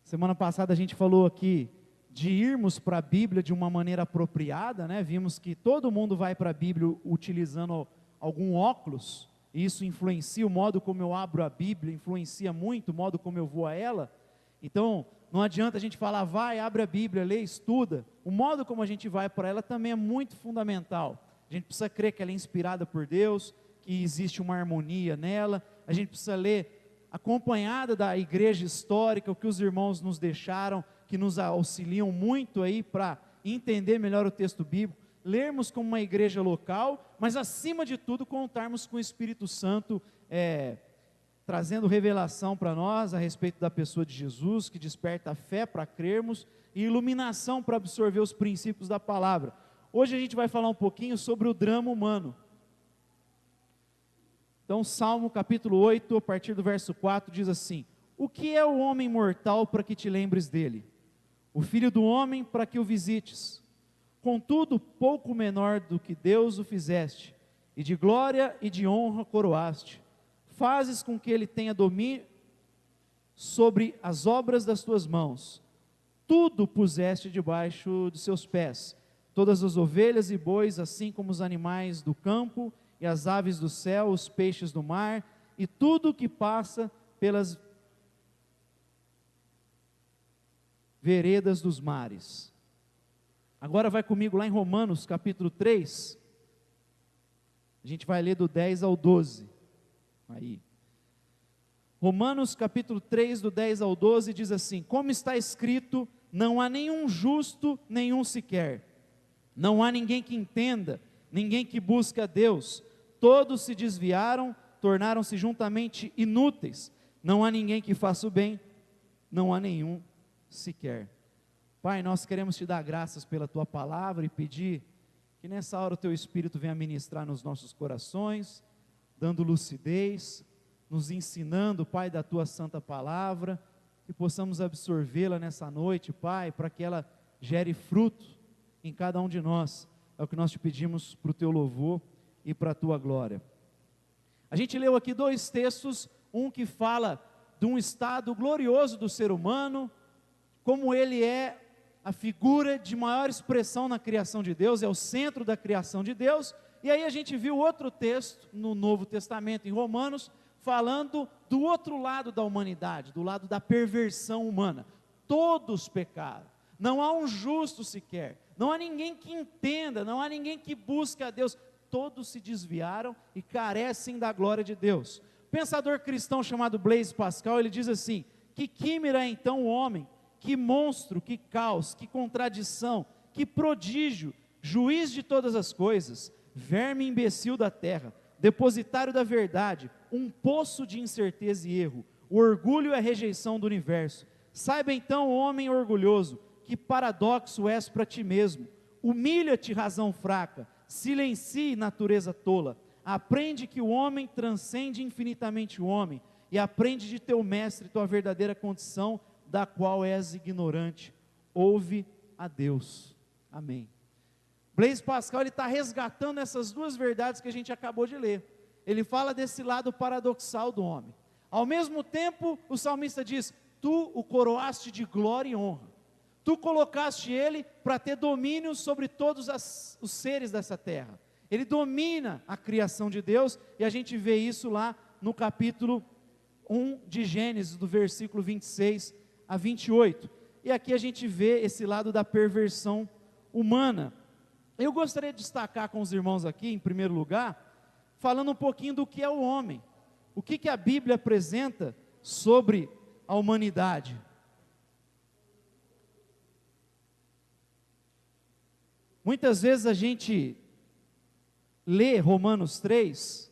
Semana passada a gente falou aqui de irmos para a Bíblia de uma maneira apropriada, né? Vimos que todo mundo vai para a Bíblia utilizando algum óculos, e isso influencia o modo como eu abro a Bíblia, influencia muito o modo como eu vou a ela. Então, não adianta a gente falar, vai, abre a Bíblia, lê, estuda. O modo como a gente vai para ela também é muito fundamental. A gente precisa crer que ela é inspirada por Deus, que existe uma harmonia nela. A gente precisa ler acompanhada da igreja histórica, o que os irmãos nos deixaram, que nos auxiliam muito aí para entender melhor o texto bíblico, lermos como uma igreja local, mas acima de tudo contarmos com o Espírito Santo, trazendo revelação para nós a respeito da pessoa de Jesus, que desperta a fé para crermos, e iluminação para absorver os princípios da palavra. Hoje a gente vai falar um pouquinho sobre o drama humano. Então, Salmo capítulo 8, a partir do verso 4, diz assim: o que é o homem mortal para que te lembres dele? O filho do homem para que o visites? Contudo, pouco menor do que Deus o fizeste, e de glória e de honra coroaste. Fazes com que ele tenha domínio sobre as obras das tuas mãos. Tudo puseste debaixo de seus pés, todas as ovelhas e bois, assim como os animais do campo, e as aves do céu, os peixes do mar, e tudo o que passa pelas veredas dos mares. Agora vai comigo lá em Romanos capítulo 3, a gente vai ler do 10 ao 12, aí. Romanos capítulo 3, do 10 ao 12, diz assim: como está escrito, não há nenhum justo, nenhum sequer, não há ninguém que entenda, ninguém que busque a Deus, todos se desviaram, tornaram-se juntamente inúteis, não há ninguém que faça o bem, não há nenhum sequer. Pai, nós queremos te dar graças pela tua palavra e pedir que nessa hora o teu Espírito venha ministrar nos nossos corações, dando lucidez, nos ensinando, Pai, da tua santa palavra, que possamos absorvê-la nessa noite, Pai, para que ela gere fruto em cada um de nós. É o que nós te pedimos para o teu louvor e para a tua glória. A gente leu aqui dois textos, um que fala de um estado glorioso do ser humano, como ele é a figura de maior expressão na criação de Deus, é o centro da criação de Deus. E aí a gente viu outro texto no Novo Testamento, em Romanos, falando do outro lado da humanidade, do lado da perversão humana. Todos pecaram, não há um justo sequer, não há ninguém que entenda, não há ninguém que busque a Deus. Todos se desviaram e carecem da glória de Deus. O pensador cristão chamado Blaise Pascal, ele diz assim: que quimera é então o homem, que monstro, que caos, que contradição, que prodígio, juiz de todas as coisas, verme imbecil da terra, depositário da verdade, um poço de incerteza e erro, o orgulho e a rejeição do universo. Saiba então, homem orgulhoso, que paradoxo és para ti mesmo. Humilha-te, razão fraca, silencie, natureza tola. Aprende que o homem transcende infinitamente o homem, e aprende de teu mestre tua verdadeira condição, da qual és ignorante. Ouve a Deus. Amém. Blaise Pascal, ele está resgatando essas duas verdades que a gente acabou de ler. Ele fala desse lado paradoxal do homem. Ao mesmo tempo, o salmista diz: tu o coroaste de glória e honra. Tu colocaste ele para ter domínio sobre todos os seres dessa terra. Ele domina a criação de Deus, e a gente vê isso lá no capítulo 1 de Gênesis, do versículo 26 a 28. E aqui a gente vê esse lado da perversão humana. Eu gostaria de destacar com os irmãos aqui, em primeiro lugar, falando um pouquinho do que é o homem. O que a Bíblia apresenta sobre a humanidade. Muitas vezes a gente lê Romanos 3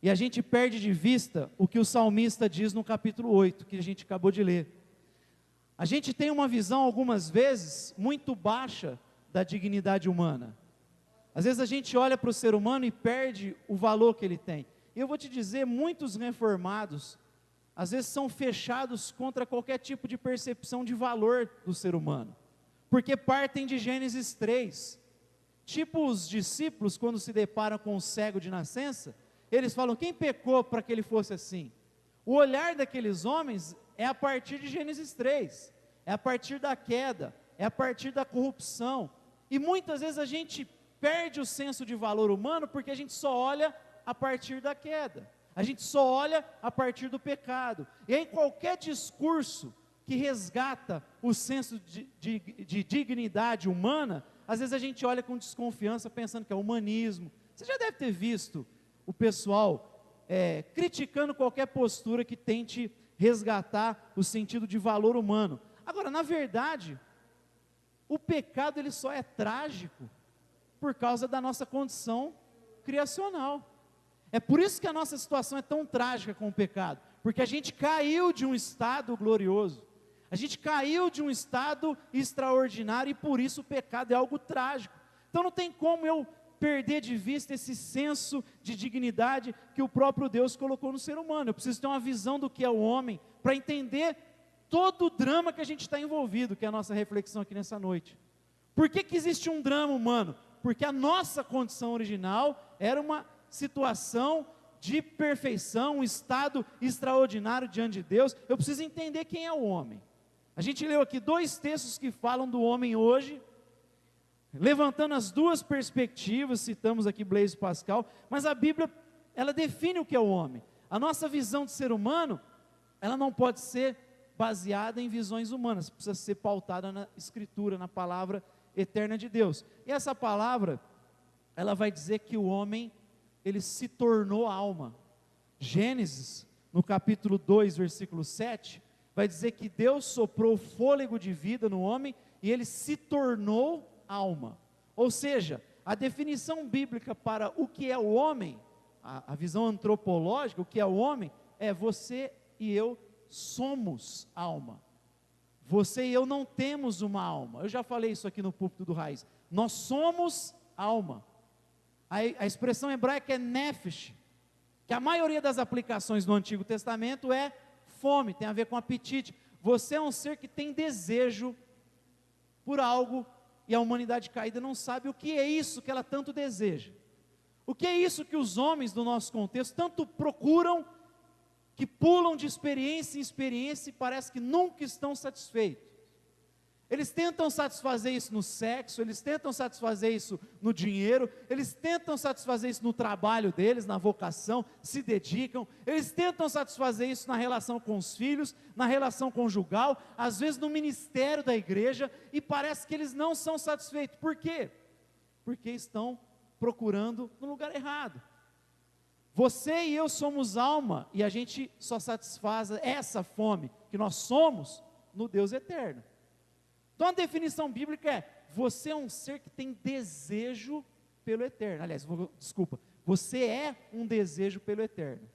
e a gente perde de vista o que o salmista diz no capítulo 8, que a gente acabou de ler. A gente tem uma visão, algumas vezes, muito baixa da dignidade humana. Às vezes a gente olha para o ser humano e perde o valor que ele tem. E eu vou te dizer, muitos reformados, às vezes são fechados contra qualquer tipo de percepção de valor do ser humano, porque partem de Gênesis 3, tipo os discípulos quando se deparam com o cego de nascença, eles falam: quem pecou para que ele fosse assim? O olhar daqueles homens é a partir de Gênesis 3, é a partir da queda, é a partir da corrupção. E muitas vezes a gente perde o senso de valor humano porque a gente só olha a partir da queda, a gente só olha a partir do pecado. E aí qualquer discurso que resgata o senso de dignidade humana, às vezes a gente olha com desconfiança pensando que é humanismo. Você já deve ter visto o pessoal criticando qualquer postura que tente resgatar o sentido de valor humano. Agora, na verdade, o pecado ele só é trágico por causa da nossa condição criacional. É por isso que a nossa situação é tão trágica com o pecado, porque a gente caiu de um estado glorioso, a gente caiu de um estado extraordinário e por isso o pecado é algo trágico. Então não tem como eu perder de vista esse senso de dignidade que o próprio Deus colocou no ser humano. Eu preciso ter uma visão do que é o homem, para entender todo o drama que a gente está envolvido, que é a nossa reflexão aqui nessa noite. Por que existe um drama humano? Porque a nossa condição original era uma situação de perfeição, um estado extraordinário diante de Deus. Eu preciso entender quem é o homem. A gente leu aqui 2 textos que falam do homem hoje, levantando as 2 perspectivas, citamos aqui Blaise Pascal, mas a Bíblia, ela define o que é o homem. A nossa visão de ser humano, ela não pode ser baseada em visões humanas, precisa ser pautada na Escritura, na palavra eterna de Deus. E essa palavra, ela vai dizer que o homem, ele se tornou alma. Gênesis, no capítulo 2, versículo 7, vai dizer que Deus soprou fôlego de vida no homem, e ele se tornou alma. Ou seja, a definição bíblica para o que é o homem, a visão antropológica, o que é o homem, é você e eu somos alma. Você e eu não temos uma alma. Eu já falei isso aqui no púlpito do Raiz. Nós somos alma. A expressão hebraica é nefesh, que a maioria das aplicações no Antigo Testamento é fome, tem a ver com apetite. Você é um ser que tem desejo por algo, e a humanidade caída não sabe o que é isso que ela tanto deseja. O que é isso que os homens do nosso contexto tanto procuram, que pulam de experiência em experiência e parece que nunca estão satisfeitos. Eles tentam satisfazer isso no sexo, eles tentam satisfazer isso no dinheiro, eles tentam satisfazer isso no trabalho deles, na vocação, se dedicam, eles tentam satisfazer isso na relação com os filhos, na relação conjugal, às vezes no ministério da igreja, e parece que eles não são satisfeitos. Por quê? Porque estão procurando no lugar errado. Você e eu somos alma, e a gente só satisfaz essa fome que nós somos no Deus eterno. Então a definição bíblica é: você é um ser que tem desejo pelo eterno. Aliás, você é um desejo pelo eterno.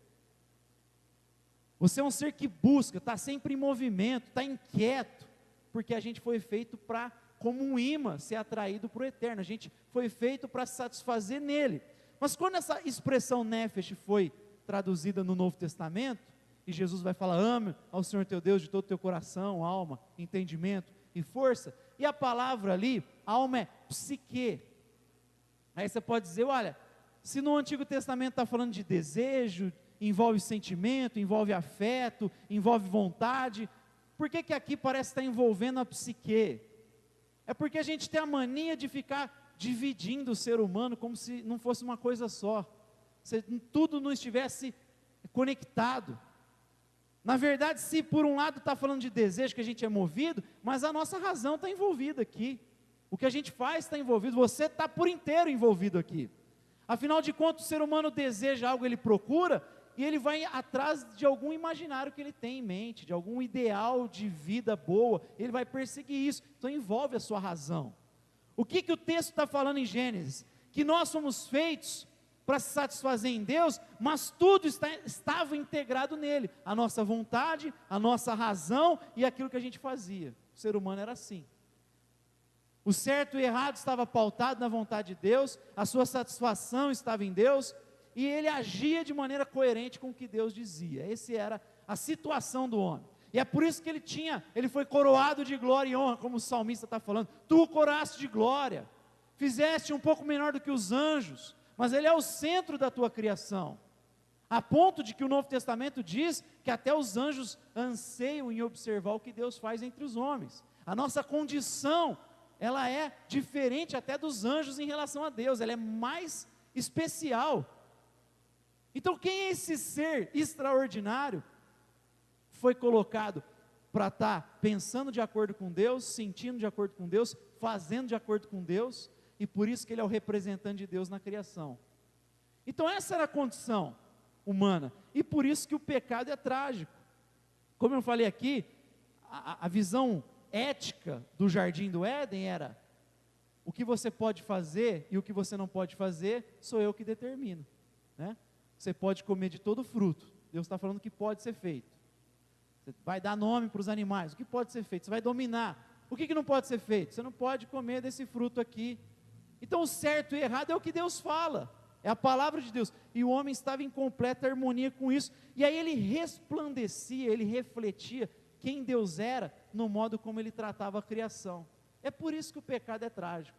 Você é um ser que busca, está sempre em movimento, está inquieto, porque a gente foi feito para, como um imã, ser atraído para o eterno. A gente foi feito para se satisfazer nele. Mas quando essa expressão nefesh foi traduzida no Novo Testamento, e Jesus vai falar: ame ao Senhor teu Deus de todo o teu coração, alma, entendimento e força, e a palavra ali, alma, é psique. Aí você pode dizer: olha, se no Antigo Testamento está falando de desejo, envolve sentimento, envolve afeto, envolve vontade, por que aqui parece estar envolvendo a psique? É porque a gente tem a mania de ficar dividindo o ser humano como se não fosse uma coisa só, se tudo não estivesse conectado. Na verdade, se por um lado está falando de desejo, que a gente é movido, mas a nossa razão está envolvida aqui, o que a gente faz está envolvido, você está por inteiro envolvido aqui. Afinal de contas, o ser humano deseja algo, ele procura, e ele vai atrás de algum imaginário que ele tem em mente, de algum ideal de vida boa, ele vai perseguir isso, então envolve a sua razão. O que o texto está falando em Gênesis? Que nós somos feitos para se satisfazer em Deus, mas tudo estava integrado nele, a nossa vontade, a nossa razão e aquilo que a gente fazia. O ser humano era assim. O certo e o errado estava pautado na vontade de Deus, a sua satisfação estava em Deus, e ele agia de maneira coerente com o que Deus dizia. Essa era a situação do homem. E é por isso que ele foi coroado de glória e honra, como o salmista está falando. Tu o coroaste de glória, fizeste um pouco menor do que os anjos, mas ele é o centro da tua criação. a ponto de que o Novo Testamento diz que até os anjos anseiam em observar o que Deus faz entre os homens. A nossa condição, ela é diferente até dos anjos em relação a Deus, ela é mais especial. Então quem é esse ser extraordinário? Foi colocado para estar pensando de acordo com Deus, sentindo de acordo com Deus, fazendo de acordo com Deus, e por isso que ele é o representante de Deus na criação. Então essa era a condição humana, e por isso que o pecado é trágico. Como eu falei aqui, a visão ética do jardim do Éden era: o que você pode fazer e o que você não pode fazer, sou eu que determino, né? Você pode comer de todo fruto, Deus está falando que pode ser feito. Você vai dar nome para os animais, o que pode ser feito? Você vai dominar, o que não pode ser feito? Você não pode comer desse fruto aqui. Então o certo e errado é o que Deus fala, é a palavra de Deus, e o homem estava em completa harmonia com isso, e aí ele resplandecia, ele refletia quem Deus era, no modo como ele tratava a criação. É por isso que o pecado é trágico.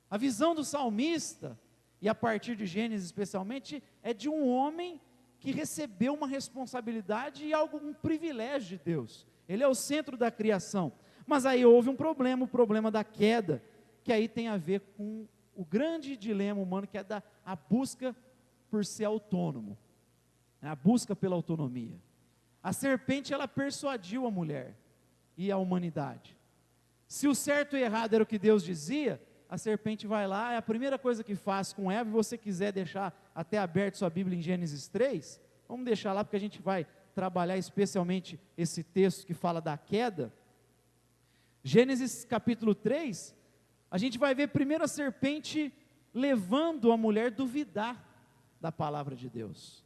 A visão do salmista, e a partir de Gênesis especialmente, é de um homem que recebeu uma responsabilidade e um privilégio de Deus. Ele é o centro da criação, mas aí houve um problema, o problema da queda, que aí tem a ver com o grande dilema humano, que é a busca por ser autônomo, a busca pela autonomia. A serpente, ela persuadiu a mulher e a humanidade. Se o certo e errado era o que Deus dizia, a serpente vai lá, é a primeira coisa que faz com Eva. Se você quiser deixar até aberto sua Bíblia em Gênesis 3, vamos deixar lá, porque a gente vai trabalhar especialmente esse texto que fala da queda. Gênesis capítulo 3, a gente vai ver primeiro a serpente levando a mulher a duvidar da palavra de Deus,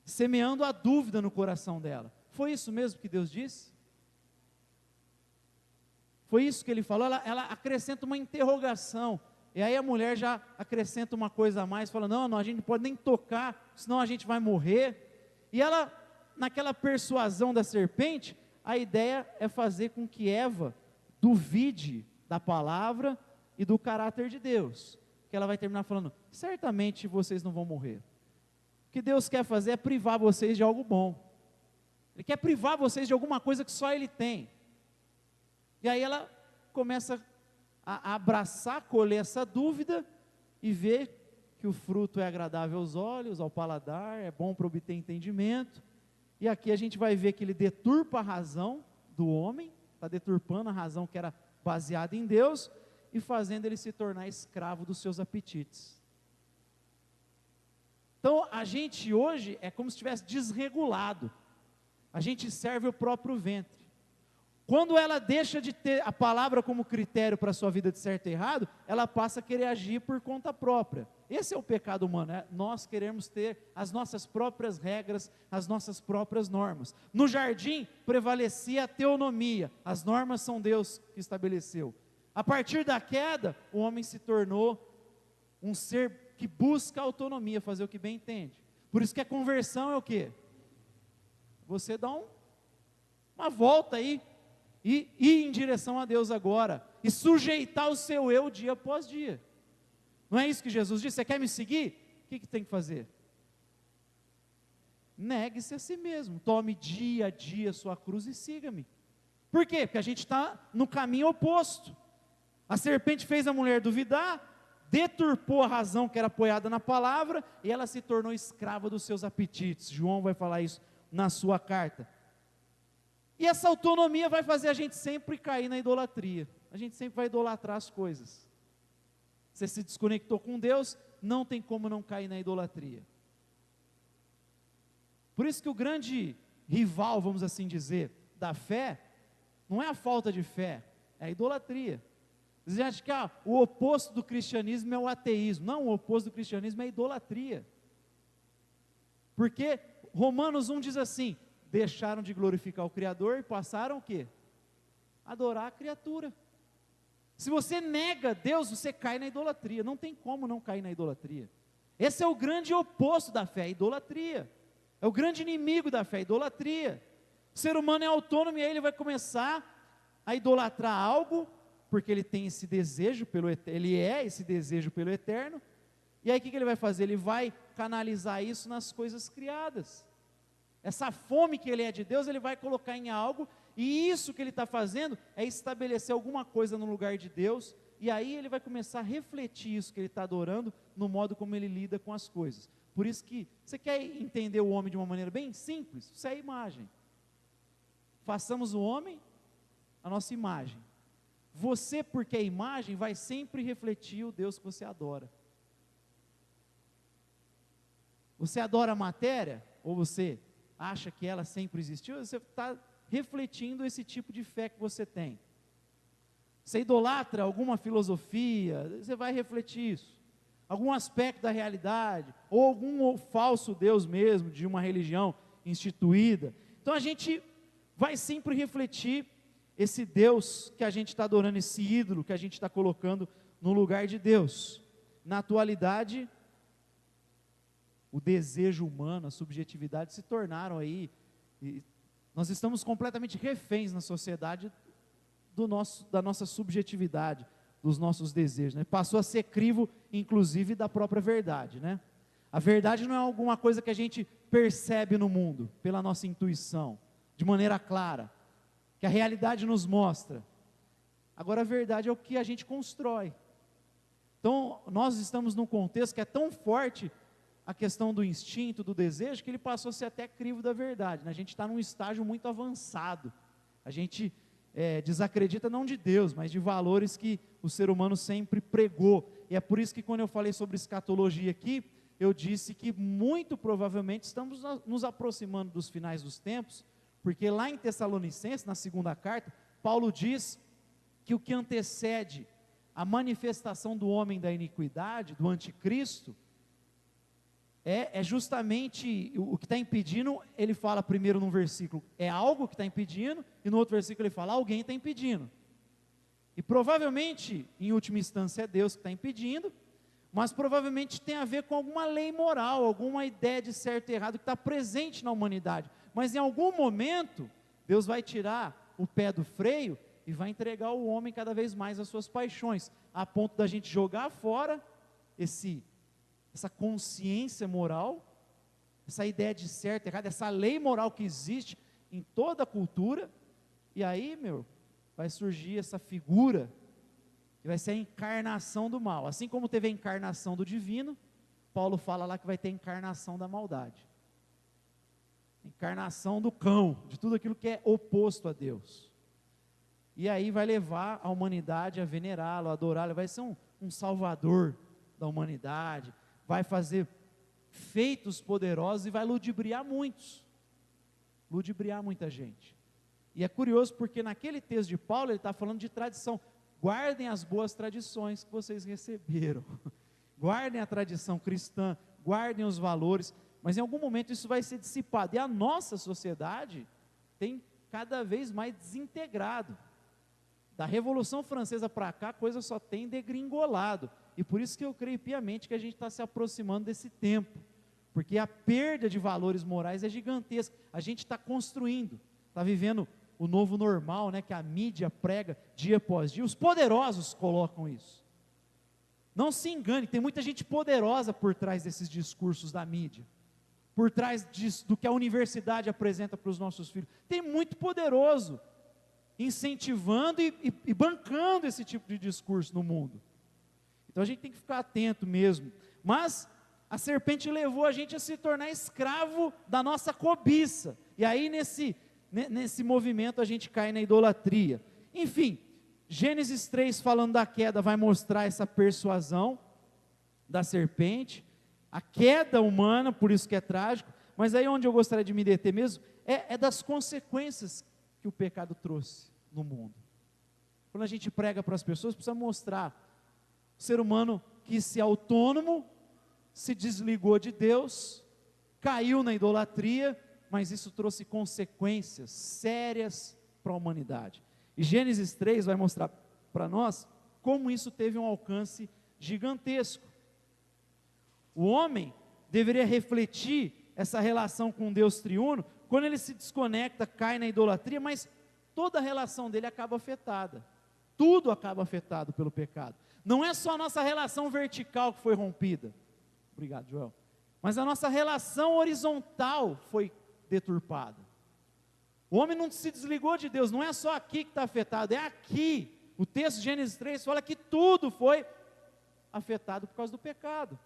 semeando a dúvida no coração dela. Foi isso mesmo que Deus disse? Foi isso que ele falou? Ela acrescenta uma interrogação, e aí a mulher já acrescenta uma coisa a mais, fala: não, a gente não pode nem tocar, senão a gente vai morrer. E ela, naquela persuasão da serpente, a ideia é fazer com que Eva duvide da palavra e do caráter de Deus, que ela vai terminar falando: certamente vocês não vão morrer. O que Deus quer fazer é privar vocês de algo bom, Ele quer privar vocês de alguma coisa que só Ele tem. E aí ela começa a abraçar, colher essa dúvida, e ver que o fruto é agradável aos olhos, ao paladar, é bom para obter entendimento. E aqui a gente vai ver que ele deturpa a razão do homem, está deturpando a razão que era baseada em Deus, e fazendo ele se tornar escravo dos seus apetites. Então a gente hoje é como se estivesse desregulado, a gente serve o próprio ventre. Quando ela deixa de ter a palavra como critério para a sua vida de certo e errado, ela passa a querer agir por conta própria. Esse é o pecado humano, nós queremos ter as nossas próprias regras, as nossas próprias normas. No jardim prevalecia a teonomia, as normas são Deus que estabeleceu. A partir da queda, o homem se tornou um ser que busca autonomia, fazer o que bem entende. Por isso que a conversão é o quê? Você dá uma volta aí, e ir em direção a Deus agora, e sujeitar o seu eu dia após dia. Não é isso que Jesus disse? Você quer me seguir? O que tem que fazer? Negue-se a si mesmo, tome dia a dia a sua cruz e siga-me. Por quê? Porque a gente está no caminho oposto. A serpente fez a mulher duvidar, deturpou a razão que era apoiada na palavra, e ela se tornou escrava dos seus apetites. João vai falar isso na sua carta. E essa autonomia vai fazer a gente sempre cair na idolatria. A gente sempre vai idolatrar as coisas. Você se desconectou com Deus, não tem como não cair na idolatria. Por isso que o grande rival, vamos assim dizer, da fé, não é a falta de fé, é a idolatria. Você acha que o oposto do cristianismo é o ateísmo. Não, o oposto do cristianismo é a idolatria. Porque Romanos 1 diz assim: deixaram de glorificar o Criador e passaram o quê? Adorar a criatura. Se você nega Deus, você cai na idolatria. Não tem como não cair na idolatria. Esse é o grande oposto da fé, a idolatria. É o grande inimigo da fé, a idolatria. O ser humano é autônomo, e aí ele vai começar a idolatrar algo, porque ele tem esse desejo pelo eterno, ele é esse desejo pelo eterno. E aí o que ele vai fazer? Ele vai canalizar isso nas coisas criadas. Essa fome que ele é de Deus, ele vai colocar em algo, e isso que ele está fazendo é estabelecer alguma coisa no lugar de Deus, e aí ele vai começar a refletir isso que ele está adorando, no modo como ele lida com as coisas. Por isso que, você quer entender o homem de uma maneira bem simples? Isso é a imagem. Façamos o homem a nossa imagem. Você, porque é imagem, vai sempre refletir o Deus que você adora. Você adora a matéria? Ou você acha que ela sempre existiu? Você está refletindo esse tipo de fé que você tem. Você idolatra alguma filosofia? Você vai refletir isso. Algum aspecto da realidade, ou algum falso Deus mesmo, de uma religião instituída. Então a gente vai sempre refletir esse Deus que a gente está adorando, esse ídolo que a gente está colocando no lugar de Deus. Na atualidade, o desejo humano, a subjetividade se tornaram aí, e nós estamos completamente reféns na sociedade da nossa subjetividade, dos nossos desejos, né? Passou a ser crivo, inclusive, da própria verdade, né? A verdade não é alguma coisa que a gente percebe no mundo, pela nossa intuição, de maneira clara, que a realidade nos mostra. Agora a verdade é o que a gente constrói. Então nós estamos num contexto que é tão forte a questão do instinto, do desejo, que ele passou a ser até crivo da verdade, né? A gente está num estágio muito avançado. A gente desacredita não de Deus, mas de valores que o ser humano sempre pregou. E é por isso que quando eu falei sobre escatologia aqui, eu disse que muito provavelmente estamos nos aproximando dos finais dos tempos, porque lá em Tessalonicenses, na segunda carta, Paulo diz que o que antecede a manifestação do homem da iniquidade, do anticristo, é justamente o que está impedindo. Ele fala primeiro num versículo, é algo que está impedindo, e no outro versículo ele fala, alguém está impedindo. E provavelmente, em última instância, é Deus que está impedindo, mas provavelmente tem a ver com alguma lei moral, alguma ideia de certo e errado que está presente na humanidade. Mas em algum momento, Deus vai tirar o pé do freio e vai entregar o homem cada vez mais às suas paixões, a ponto da gente jogar fora essa consciência moral, essa ideia de certo e errado, essa lei moral que existe em toda a cultura, e aí, vai surgir essa figura, que vai ser a encarnação do mal. Assim como teve a encarnação do divino, Paulo fala lá que vai ter a encarnação da maldade. Encarnação do cão, de tudo aquilo que é oposto a Deus. E aí vai levar a humanidade a venerá-lo, a adorá-lo, vai ser um salvador da humanidade, vai fazer feitos poderosos e vai ludibriar muitos, ludibriar muita gente. E é curioso porque naquele texto de Paulo, ele está falando de tradição. Guardem as boas tradições que vocês receberam, guardem a tradição cristã, guardem os valores, mas em algum momento isso vai ser dissipado, e a nossa sociedade tem cada vez mais desintegrado. Da Revolução Francesa para cá, a coisa só tem degringolado, e por isso que eu creio piamente que a gente está se aproximando desse tempo, porque a perda de valores morais é gigantesca. A gente está construindo, está vivendo o novo normal, né, que a mídia prega dia após dia. Os poderosos colocam isso. Não se engane, tem muita gente poderosa por trás desses discursos da mídia, por trás do que a universidade apresenta para os nossos filhos. Tem muito poderoso incentivando e bancando esse tipo de discurso no mundo. Então a gente tem que ficar atento mesmo. Mas a serpente levou a gente a se tornar escravo da nossa cobiça. E aí nesse movimento a gente cai na idolatria. Enfim, Gênesis 3, falando da queda, vai mostrar essa persuasão da serpente, a queda humana, por isso que é trágico. Mas aí onde eu gostaria de me deter mesmo, é das consequências que o pecado trouxe no mundo. Quando a gente prega para as pessoas, precisa mostrar o ser humano que se autônomo, se desligou de Deus, caiu na idolatria, mas isso trouxe consequências sérias para a humanidade. E Gênesis 3 vai mostrar para nós como isso teve um alcance gigantesco. O homem deveria refletir essa relação com Deus triuno, quando ele se desconecta, cai na idolatria, mas toda a relação dele acaba afetada. Tudo acaba afetado pelo pecado. Não é só a nossa relação vertical que foi rompida. Obrigado, Joel. Mas a nossa relação horizontal foi deturpada. O homem não se desligou de Deus, não é só aqui que está afetado, é aqui. O texto de Gênesis 3 fala que tudo foi afetado por causa do pecado.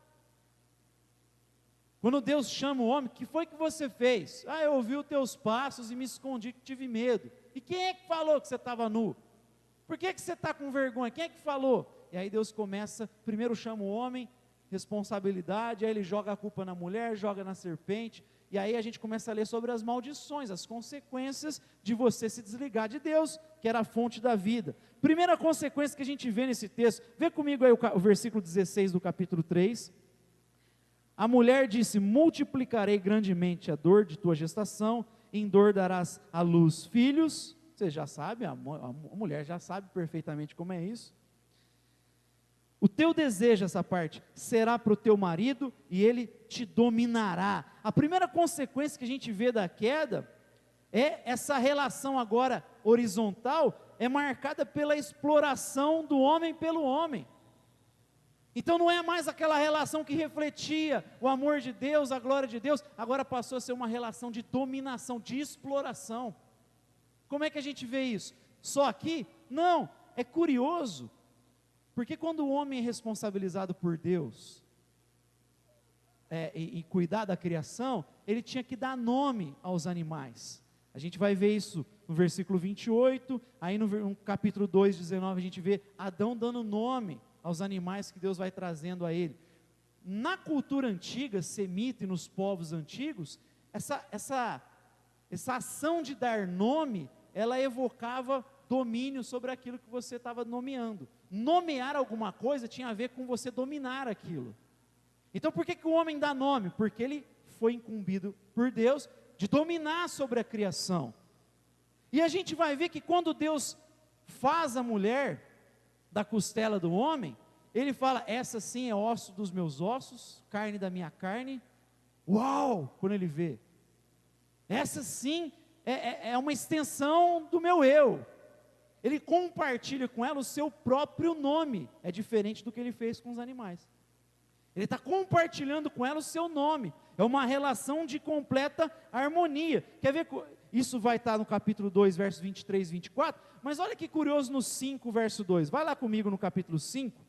Quando Deus chama o homem, o que foi que você fez? Ah, eu ouvi os teus passos e me escondi que tive medo. E quem é que falou que você estava nu? Por que você está com vergonha? Quem é que falou? E aí Deus começa, primeiro chama o homem, responsabilidade, aí ele joga a culpa na mulher, joga na serpente, e aí a gente começa a ler sobre as maldições, as consequências de você se desligar de Deus, que era a fonte da vida. Primeira consequência que a gente vê nesse texto, vê comigo aí o versículo 16 do capítulo 3, a mulher disse, multiplicarei grandemente a dor de tua gestação, em dor darás à luz filhos. Você já sabe, a mulher já sabe perfeitamente como é isso. O teu desejo, essa parte, será para o teu marido e ele te dominará. A primeira consequência que a gente vê da queda é essa relação agora horizontal, é marcada pela exploração do homem pelo homem. Então não é mais aquela relação que refletia o amor de Deus, a glória de Deus, agora passou a ser uma relação de dominação, de exploração. Como é que a gente vê isso? Só aqui? Não, é curioso, porque quando o homem é responsabilizado por Deus, e cuidar da criação, ele tinha que dar nome aos animais. A gente vai ver isso no versículo 28, aí no capítulo 2, 19, a gente vê Adão dando nome aos animais que Deus vai trazendo a ele. Na cultura antiga, semita e nos povos antigos, essa ação de dar nome, ela evocava domínio sobre aquilo que você estava nomeando. Nomear alguma coisa tinha a ver com você dominar aquilo. Então por que o homem dá nome? Porque ele foi incumbido por Deus de dominar sobre a criação. E a gente vai ver que quando Deus faz a mulher da costela do homem, ele fala, essa sim é osso dos meus ossos, carne da minha carne. Uau! Quando ele vê, essa sim é uma extensão do meu eu. Ele compartilha com ela o seu próprio nome, é diferente do que ele fez com os animais. Ele está compartilhando com ela o seu nome, é uma relação de completa harmonia. Quer ver? Isso vai estar no capítulo 2, versos 23 e 24, mas olha que curioso no 5, verso 2, vai lá comigo no capítulo 5,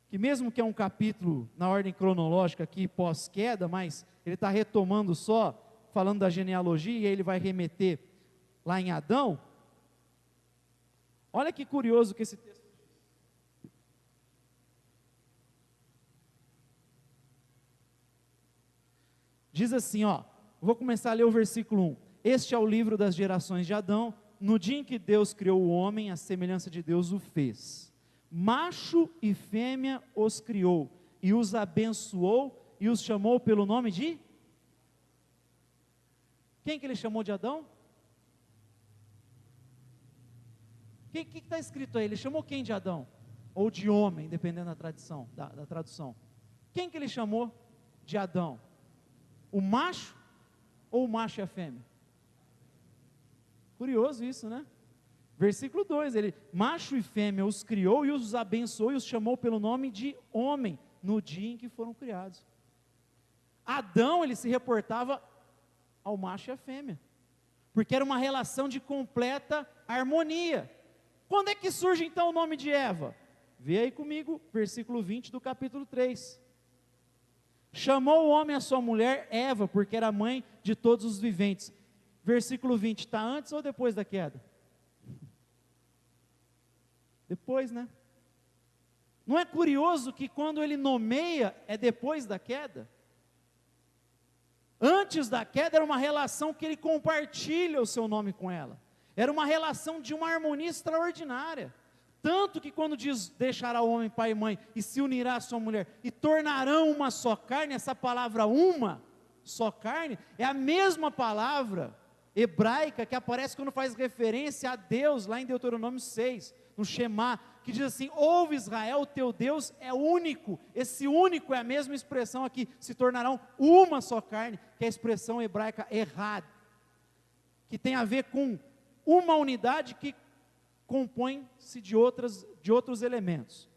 que mesmo que é um capítulo na ordem cronológica aqui pós-queda, mas ele está retomando só, falando da genealogia, e aí ele vai remeter lá em Adão. Olha que curioso que esse texto diz. Diz assim, ó, vou começar a ler o versículo 1. Este é o livro das gerações de Adão. No dia em que Deus criou o homem, a semelhança de Deus o fez. Macho e fêmea os criou, e os abençoou, e os chamou pelo nome de? Quem que ele chamou de Adão? O que está escrito aí? Ele chamou quem de Adão? Ou de homem, dependendo da tradição, da tradução. Quem que ele chamou de Adão? O macho ou o macho e a fêmea? Curioso isso, né? Versículo 2, ele, macho e fêmea os criou e os abençoou e os chamou pelo nome de homem, no dia em que foram criados. Adão, ele se reportava ao macho e à fêmea, porque era uma relação de completa harmonia. Quando é que surge então o nome de Eva? Vê aí comigo, versículo 20 do capítulo 3. Chamou o homem a sua mulher Eva, porque era mãe de todos os viventes. Versículo 20, está antes ou depois da queda? Depois, né? Não é curioso que quando ele nomeia, é depois da queda? Antes da queda era uma relação que ele compartilha o seu nome com ela. Era uma relação de uma harmonia extraordinária. Tanto que quando diz, deixará o homem pai e mãe, e se unirá à sua mulher, e tornarão uma só carne, essa palavra uma só carne, é a mesma palavra hebraica que aparece quando faz referência a Deus, lá em Deuteronômio 6, no Shema, que diz assim, ouve Israel, o teu Deus é único. Esse único é a mesma expressão aqui, se tornarão uma só carne, que é a expressão hebraica errad, que tem a ver com uma unidade que compõe-se de outros elementos.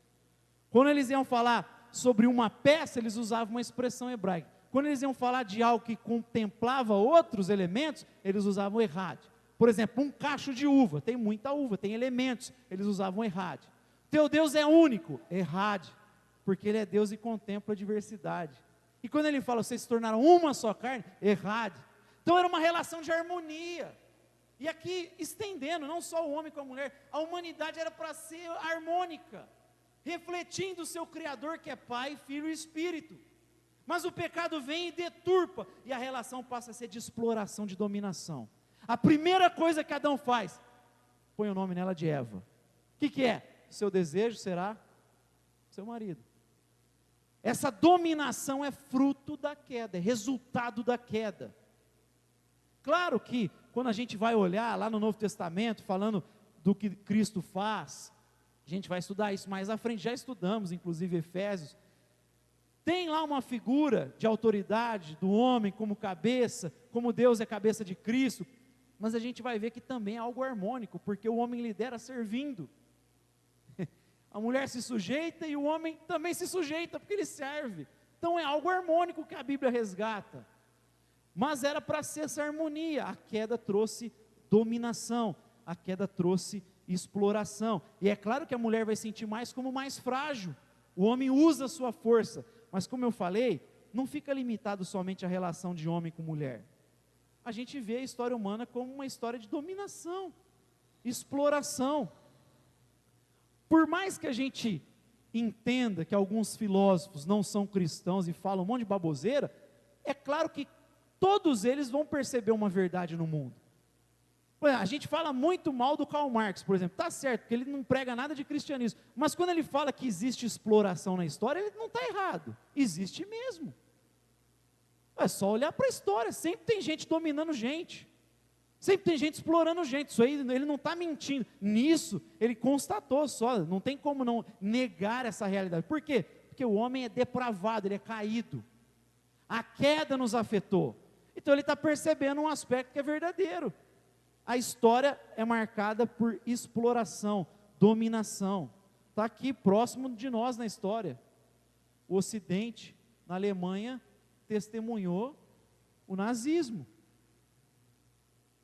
Quando eles iam falar sobre uma peça, eles usavam uma expressão hebraica. quando eles iam falar de algo que contemplava outros elementos, eles usavam errade. Por exemplo, um cacho de uva, tem muita uva, tem elementos, eles usavam errade. Teu Deus é único, errade, porque Ele é Deus e contempla a diversidade. E quando Ele fala, vocês se tornaram uma só carne, errade. Então era uma relação de harmonia. E aqui, estendendo, não só o homem com a mulher, a humanidade era para ser harmônica, refletindo o seu Criador, que é Pai, Filho e Espírito. Mas o pecado vem e deturpa, e a relação passa a ser de exploração, de dominação. A primeira coisa que Adão faz, põe o nome nela de Eva. O que é? Seu desejo será seu marido. Essa dominação é fruto da queda, é resultado da queda. Claro que, quando a gente vai olhar lá no Novo Testamento, falando do que Cristo faz, a gente vai estudar isso mais à frente, já estudamos, inclusive Efésios, tem lá uma figura de autoridade do homem como cabeça, como Deus é cabeça de Cristo, mas a gente vai ver que também é algo harmônico, porque o homem lidera servindo, a mulher se sujeita e o homem também se sujeita, porque ele serve, então é algo harmônico que a Bíblia resgata, mas era para ser essa harmonia. A queda trouxe dominação, a queda trouxe exploração, e é claro que a mulher vai sentir mais como mais frágil, o homem usa a sua força, mas como eu falei, não fica limitado somente à relação de homem com mulher. A gente vê a história humana como uma história de dominação, exploração. Por mais que a gente entenda que alguns filósofos não são cristãos e falam um monte de baboseira, é claro que todos eles vão perceber uma verdade no mundo. A gente fala muito mal do Karl Marx, por exemplo, está certo, porque ele não prega nada de cristianismo, mas quando ele fala que existe exploração na história, ele não está errado, existe mesmo. É só olhar para a história, sempre tem gente dominando gente, sempre tem gente explorando gente, isso aí ele não está mentindo, nisso ele constatou só, não tem como não negar essa realidade. Por quê? Porque o homem é depravado, ele é caído, a queda nos afetou, então ele está percebendo um aspecto que é verdadeiro. A história é marcada por exploração, dominação. Está aqui próximo de nós na história. O Ocidente, na Alemanha, testemunhou o nazismo.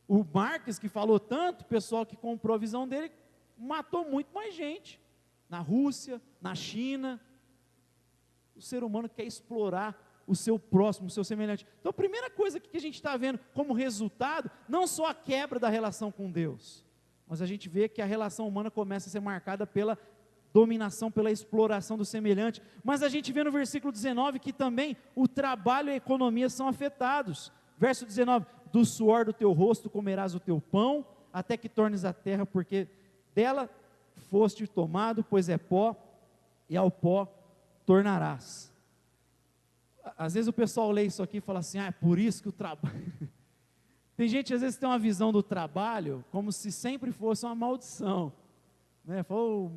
O Marx, que falou tanto, o pessoal que comprou a visão dele, matou muito mais gente. Na Rússia, na China. O ser humano quer explorar o seu próximo, o seu semelhante. Então a primeira coisa que a gente está vendo como resultado, não só a quebra da relação com Deus, mas a gente vê que a relação humana começa a ser marcada pela dominação, pela exploração do semelhante, mas a gente vê no versículo 19 que também o trabalho e a economia são afetados. Verso 19, do suor do teu rosto comerás o teu pão, até que tornes a terra, porque dela foste tomado, pois é pó, e ao pó tornarás. Às vezes o pessoal lê isso aqui e fala assim, é por isso que o trabalho... Tem gente às vezes que tem uma visão do trabalho como se sempre fosse uma maldição, né? Foi o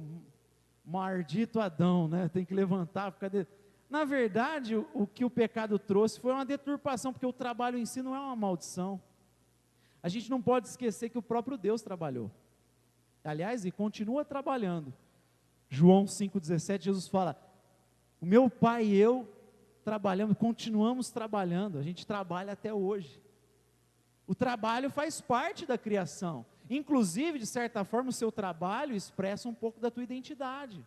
maldito Adão, né? Tem que levantar por causa de... Na verdade, o que o pecado trouxe foi uma deturpação, porque o trabalho em si não é uma maldição. A gente não pode esquecer que o próprio Deus trabalhou, aliás, e continua trabalhando. João 5,17, Jesus fala, o meu pai e eu trabalhamos, continuamos trabalhando, a gente trabalha até hoje. O trabalho faz parte da criação, inclusive, de certa forma, o seu trabalho expressa um pouco da tua identidade.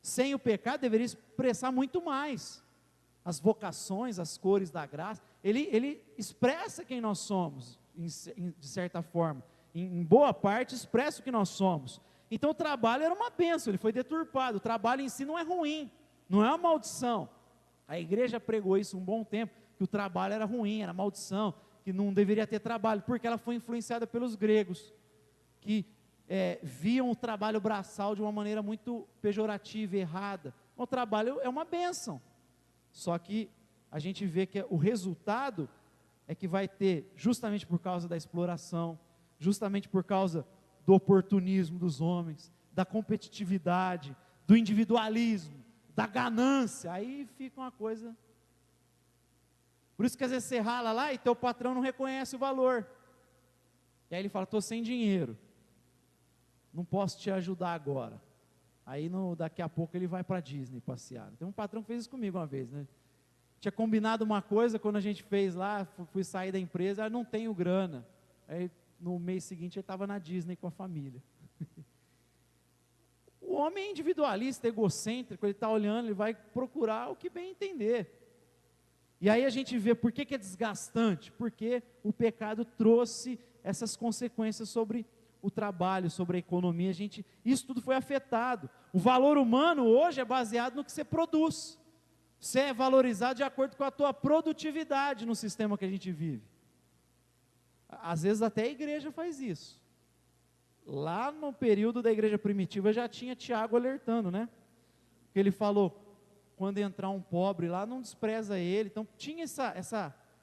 Sem o pecado, deveria expressar muito mais, as vocações, as cores da graça, ele expressa quem nós somos, de certa forma, em boa parte expressa o que nós somos. Então o trabalho era uma bênção, ele foi deturpado, o trabalho em si não é ruim, não é uma maldição. A igreja pregou isso um bom tempo, que o trabalho era ruim, era maldição, que não deveria ter trabalho, porque ela foi influenciada pelos gregos, que viam o trabalho braçal de uma maneira muito pejorativa e errada. O trabalho é uma bênção, só que a gente vê que o resultado é que vai ter, justamente por causa da exploração, justamente por causa do oportunismo dos homens, da competitividade, do individualismo, da ganância, aí fica uma coisa. Por isso que às vezes você rala lá e teu patrão não reconhece o valor, e aí ele fala, estou sem dinheiro, não posso te ajudar agora. Aí daqui a pouco ele vai para a Disney passear. Tem um patrão que fez isso comigo uma vez, né? Tinha combinado uma coisa, quando a gente fez lá, fui sair da empresa, não tenho grana. Aí no mês seguinte ele estava na Disney com a família. O homem é individualista, egocêntrico, ele está olhando, ele vai procurar o que bem entender. E aí a gente vê por que é desgastante, porque o pecado trouxe essas consequências sobre o trabalho, sobre a economia, isso tudo foi afetado. O valor humano hoje é baseado no que você produz. Você é valorizado de acordo com a tua produtividade no sistema que a gente vive. Às vezes até a igreja faz isso. Lá no período da igreja primitiva já tinha Tiago alertando, né? Porque ele falou, quando entrar um pobre lá, não despreza ele. Então tinha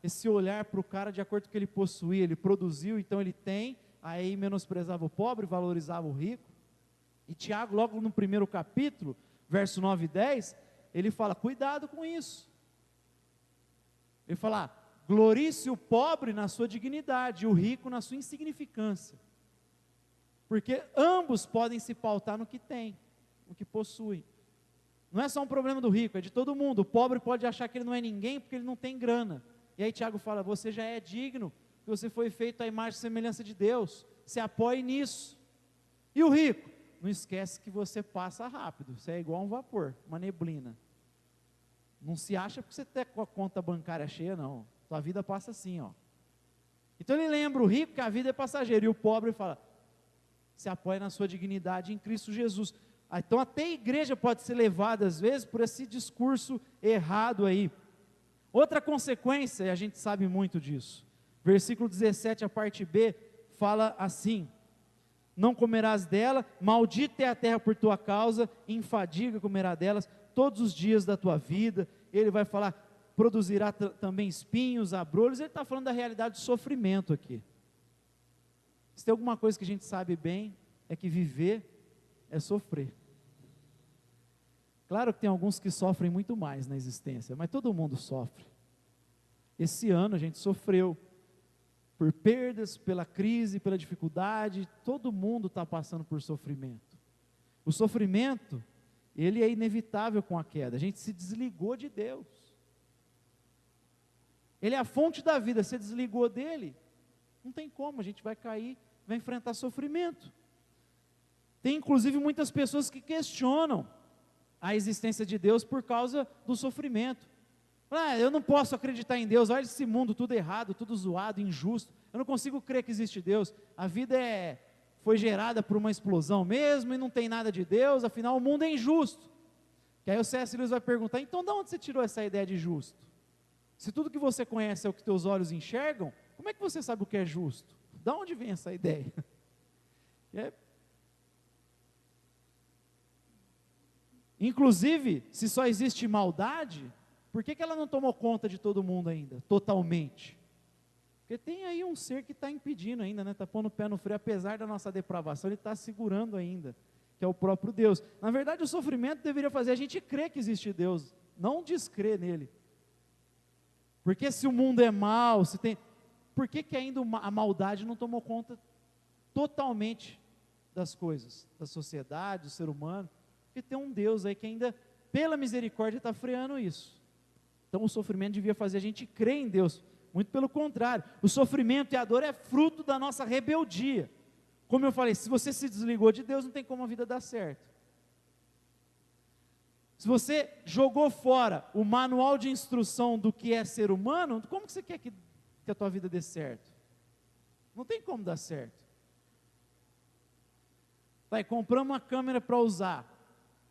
esse olhar para o cara de acordo com o que ele possuía, ele produziu, então ele tem, aí menosprezava o pobre, valorizava o rico. E Tiago, logo no primeiro capítulo, verso 9 e 10, ele fala, cuidado com isso. Ele fala, glorie-se o pobre na sua dignidade, e o rico na sua insignificância. Porque ambos podem se pautar no que tem, no que possuem. Não é só um problema do rico, é de todo mundo. O pobre pode achar que ele não é ninguém porque ele não tem grana. E aí Tiago fala, você já é digno, que você foi feito à imagem e semelhança de Deus. Se apoie nisso. E o rico? Não esquece que você passa rápido, você é igual um vapor, uma neblina. Não se acha porque você está com a conta bancária cheia, não. Sua vida passa assim, ó. Então ele lembra o rico que a vida é passageira, e o pobre fala, se apoia na sua dignidade em Cristo Jesus. Então até a igreja pode ser levada às vezes por esse discurso errado aí. Outra consequência, e a gente sabe muito disso, versículo 17, a parte B, fala assim, não comerás dela, maldita é a terra por tua causa, em fadiga comerá delas, todos os dias da tua vida. Ele vai falar, produzirá também espinhos, abrolhos. Ele está falando da realidade do sofrimento aqui. Se tem alguma coisa que a gente sabe bem, é que viver é sofrer. Claro que tem alguns que sofrem muito mais na existência, mas todo mundo sofre. Esse ano a gente sofreu por perdas, pela crise, pela dificuldade, todo mundo está passando por sofrimento. O sofrimento, ele é inevitável com a queda, a gente se desligou de Deus. Ele é a fonte da vida, você desligou dele, não tem como, a gente vai cair, vai enfrentar sofrimento. Tem inclusive muitas pessoas que questionam a existência de Deus por causa do sofrimento. Eu não posso acreditar em Deus, olha esse mundo tudo errado, tudo zoado, injusto, eu não consigo crer que existe Deus, a vida foi gerada por uma explosão mesmo, e não tem nada de Deus, afinal o mundo é injusto. Que aí o C.S. Lewis vai perguntar, então de onde você tirou essa ideia de justo? Se tudo que você conhece é o que teus olhos enxergam, como é que você sabe o que é justo? De onde vem essa ideia? Inclusive, se só existe maldade, por que ela não tomou conta de todo mundo ainda, totalmente? Porque tem aí um ser que está impedindo ainda, está pondo o pé no freio, apesar da nossa depravação, ele está segurando ainda, que é o próprio Deus. Na verdade, o sofrimento deveria fazer a gente crer que existe Deus, não descrer nele. Porque se o mundo é mau, por que ainda a maldade não tomou conta totalmente das coisas, da sociedade, do ser humano? Porque tem um Deus aí que ainda, pela misericórdia, está freando isso. Então o sofrimento devia fazer a gente crer em Deus, muito pelo contrário, o sofrimento e a dor é fruto da nossa rebeldia. Como eu falei, se você se desligou de Deus, não tem como a vida dar certo. Se você jogou fora o manual de instrução do que é ser humano, como que você quer que a tua vida dê certo? Não tem como dar certo. Compramos uma câmera para usar,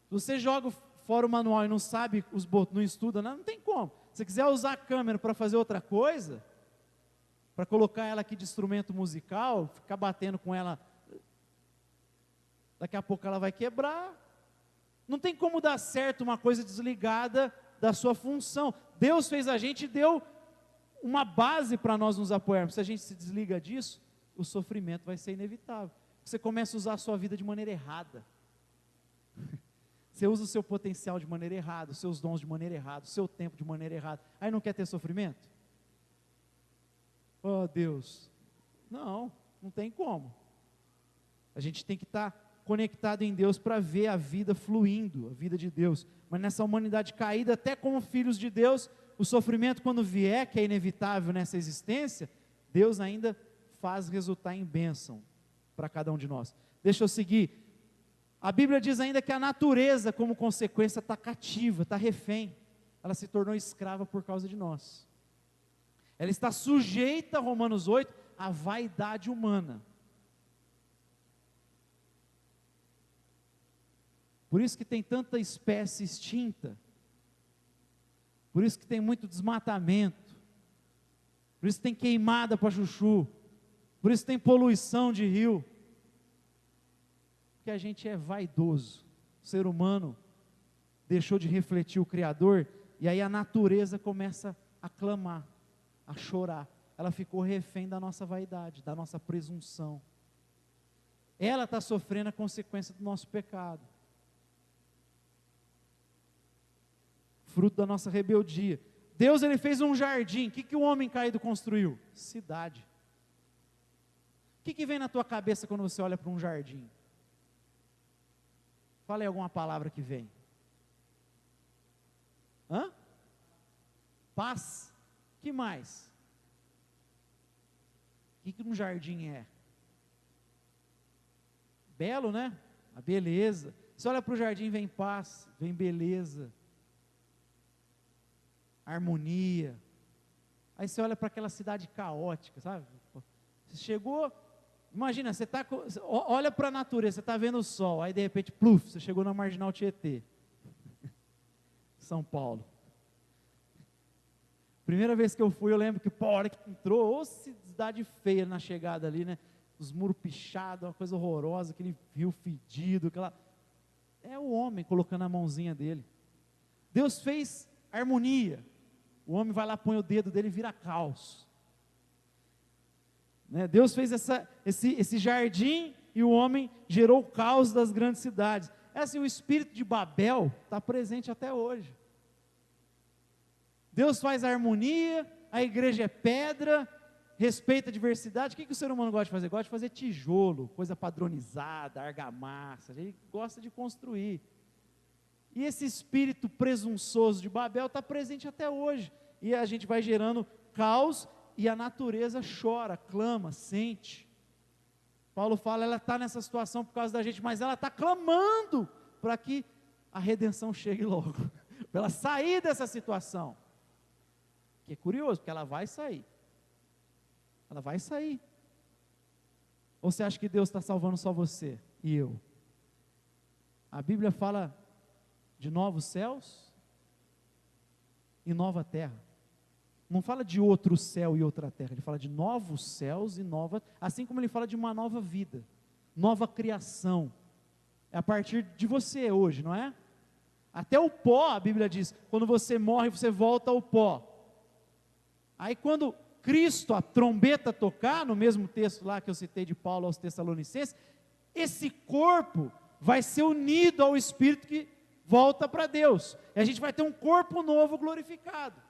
se você joga fora o manual e não sabe os botões, não estuda, não tem como. Se você quiser usar a câmera para fazer outra coisa, para colocar ela aqui de instrumento musical, ficar batendo com ela, daqui a pouco ela vai quebrar. Não tem como dar certo uma coisa desligada da sua função. Deus fez a gente e deu uma base para nós nos apoiarmos. Se a gente se desliga disso, o sofrimento vai ser inevitável. Você começa a usar a sua vida de maneira errada. Você usa o seu potencial de maneira errada, os seus dons de maneira errada, o seu tempo de maneira errada. Aí não quer ter sofrimento? Oh Deus, não tem como. A gente tem que estar conectado em Deus para ver a vida fluindo, a vida de Deus. Mas nessa humanidade caída, até como filhos de Deus, o sofrimento quando vier, que é inevitável nessa existência, Deus ainda faz resultar em bênção para cada um de nós. Deixa eu seguir. A Bíblia diz ainda que a natureza, como consequência, está cativa, está refém. Ela se tornou escrava por causa de nós. Ela está sujeita, Romanos 8, à vaidade humana. Por isso que tem tanta espécie extinta. Por isso que tem muito desmatamento. Por isso que tem queimada para chuchu. Por isso que tem poluição de rio. Porque a gente é vaidoso. O ser humano deixou de refletir o Criador, e aí a natureza começa a clamar, a chorar. Ela ficou refém da nossa vaidade, da nossa presunção. Ela está sofrendo a consequência do nosso pecado. Fruto da nossa rebeldia. Deus, ele fez um jardim. O que o homem caído construiu? Cidade. O que vem na tua cabeça quando você olha para um jardim? Fala aí alguma palavra que vem. Hã? Paz. Que mais? O que um jardim é? Belo, né? A beleza. Você olha para o jardim, vem paz, vem beleza, harmonia. Aí você olha para aquela cidade caótica, sabe? Você chegou, imagina, você tá, olha para a natureza, você está vendo o sol, aí de repente, pluf, você chegou na Marginal Tietê, São Paulo. Primeira vez que eu fui, eu lembro que, pô, a hora que entrou, ô cidade feia na chegada ali, né? Os muros pichados, uma coisa horrorosa, aquele rio fedido, é o homem colocando a mãozinha dele. Deus fez harmonia. O homem vai lá, põe o dedo dele e vira caos. Né? Deus fez esse jardim e o homem gerou o caos das grandes cidades. É assim, o espírito de Babel está presente até hoje. Deus faz a harmonia, a igreja é pedra, respeita a diversidade. O que o ser humano gosta de fazer? Gosta de fazer tijolo, coisa padronizada, argamassa, ele gosta de construir. E esse espírito presunçoso de Babel está presente até hoje. E a gente vai gerando caos e a natureza chora, clama, sente. Paulo fala, ela está nessa situação por causa da gente, mas ela está clamando para que a redenção chegue logo, para ela sair dessa situação. Que é curioso, porque ela vai sair. Ela vai sair. Ou você acha que Deus está salvando só você e eu? A Bíblia fala de novos céus e nova terra. Não fala de outro céu e outra terra, ele fala de novos céus e nova, assim como ele fala de uma nova vida, nova criação. É a partir de você hoje, não é? Até o pó, a Bíblia diz, quando você morre, você volta ao pó. Aí quando Cristo, a trombeta tocar, no mesmo texto lá que eu citei de Paulo aos Tessalonicenses, esse corpo vai ser unido ao Espírito que volta para Deus, e a gente vai ter um corpo novo glorificado.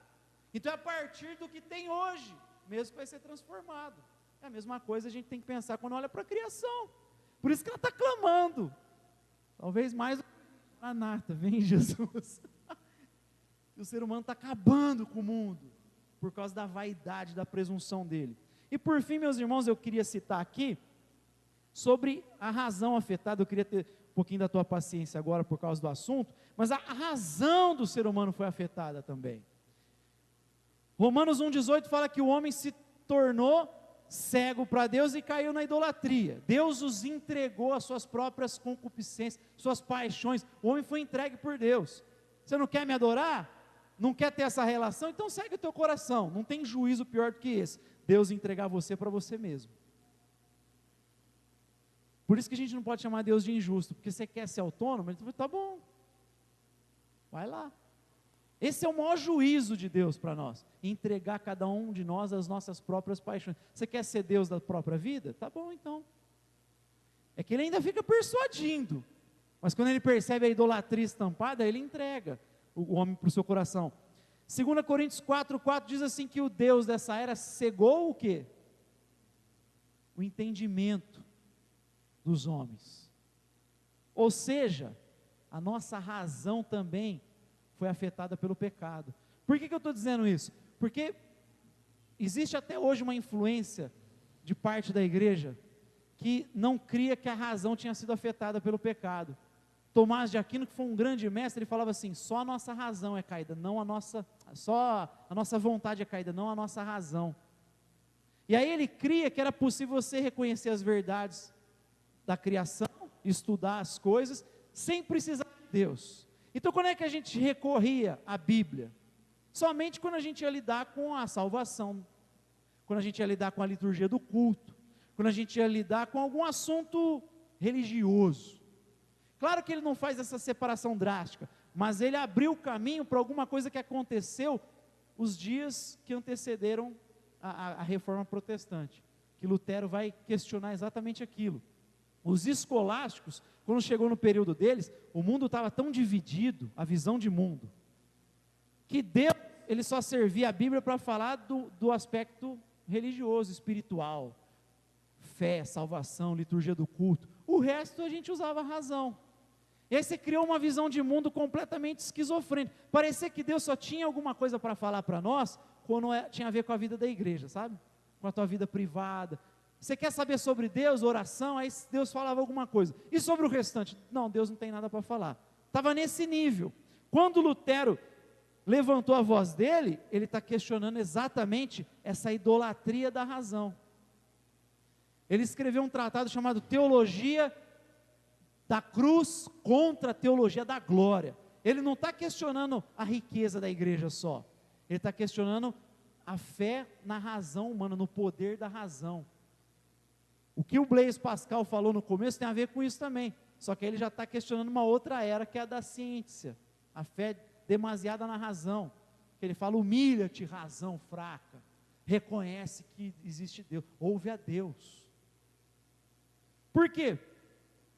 Então é a partir do que tem hoje, mesmo que vai ser transformado. É a mesma coisa a gente tem que pensar quando olha para a criação. Por isso que ela está clamando, talvez mais do que Maranata, vem Jesus. E o ser humano está acabando com o mundo, por causa da vaidade, da presunção dele. E por fim, meus irmãos, eu queria citar aqui, sobre a razão afetada. Eu queria ter um pouquinho da tua paciência agora por causa do assunto, mas a razão do ser humano foi afetada também. Romanos 1,18 fala que o homem se tornou cego para Deus e caiu na idolatria. Deus os entregou às suas próprias concupiscências, suas paixões. O homem foi entregue por Deus. Você não quer me adorar? Não quer ter essa relação? Então segue o teu coração. Não tem juízo pior do que esse, Deus entregar você para você mesmo. Por isso que a gente não pode chamar Deus de injusto, porque você quer ser autônomo, ele fala, tá bom, vai lá. Esse é o maior juízo de Deus para nós, entregar cada um de nós às nossas próprias paixões. Você quer ser Deus da própria vida? Tá bom então. É que ele ainda fica persuadindo, mas quando ele percebe a idolatria estampada, ele entrega o homem para o seu coração. 2 Coríntios 4,4 diz assim que o Deus dessa era cegou o quê? O entendimento dos homens. Ou seja, a nossa razão também foi afetada pelo pecado. Por que eu estou dizendo isso? Porque existe até hoje uma influência de parte da igreja que não cria que a razão tinha sido afetada pelo pecado. Tomás de Aquino, que foi um grande mestre, ele falava assim: só a nossa razão é caída, não a nossa, só a nossa vontade é caída, não a nossa razão. E aí ele cria que era possível você reconhecer as verdades da criação, estudar as coisas, sem precisar de Deus. Então quando é que a gente recorria à Bíblia? Somente quando a gente ia lidar com a salvação, quando a gente ia lidar com a liturgia do culto, quando a gente ia lidar com algum assunto religioso. Claro que ele não faz essa separação drástica, mas ele abriu o caminho para alguma coisa que aconteceu os dias que antecederam a reforma protestante, que Lutero vai questionar exatamente aquilo. Os escolásticos, quando chegou no período deles, o mundo estava tão dividido, a visão de mundo, que Deus, ele só servia a Bíblia para falar do aspecto religioso, espiritual, fé, salvação, liturgia do culto. O resto a gente usava a razão. E aí você criou uma visão de mundo completamente esquizofrênica. Parecia que Deus só tinha alguma coisa para falar para nós, quando tinha a ver com a vida da igreja, sabe? Com a tua vida privada. Você quer saber sobre Deus, oração, aí Deus falava alguma coisa. E sobre o restante? Não, Deus não tem nada para falar. Estava nesse nível. Quando Lutero levantou a voz dele, ele está questionando exatamente essa idolatria da razão. Ele escreveu um tratado chamado Teologia da Cruz contra a Teologia da Glória. Ele não está questionando a riqueza da igreja só, ele está questionando a fé na razão humana, no poder da razão. O que o Blaise Pascal falou no começo tem a ver com isso também, só que ele já está questionando uma outra era, que é a da ciência, a fé demasiada na razão, que ele fala: humilha-te, razão fraca, reconhece que existe Deus, ouve a Deus. Por quê?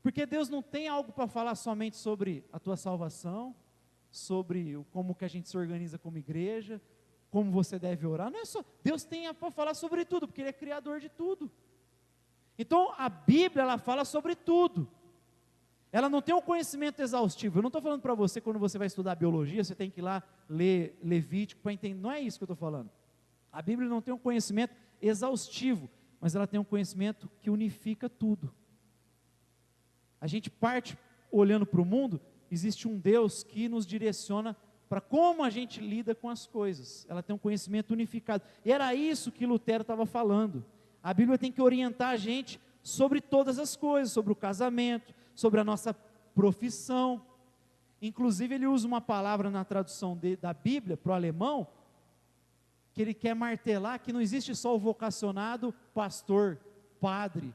Porque Deus não tem algo para falar somente sobre a tua salvação, sobre como que a gente se organiza como igreja, como você deve orar. Não é só, Deus tem para falar sobre tudo, porque Ele é criador de tudo. Então a Bíblia, ela fala sobre tudo. Ela não tem um conhecimento exaustivo. Eu não estou falando para você, quando você vai estudar biologia, você tem que ir lá ler Levítico para entender. Não é isso que eu estou falando. A Bíblia não tem um conhecimento exaustivo, mas ela tem um conhecimento que unifica tudo. A gente parte olhando para o mundo, existe um Deus que nos direciona para como a gente lida com as coisas. Ela tem um conhecimento unificado. E era isso que Lutero estava falando. A Bíblia tem que orientar a gente sobre todas as coisas, sobre o casamento, sobre a nossa profissão. Inclusive ele usa uma palavra na tradução da Bíblia para o alemão, que ele quer martelar que não existe só o vocacionado pastor, padre,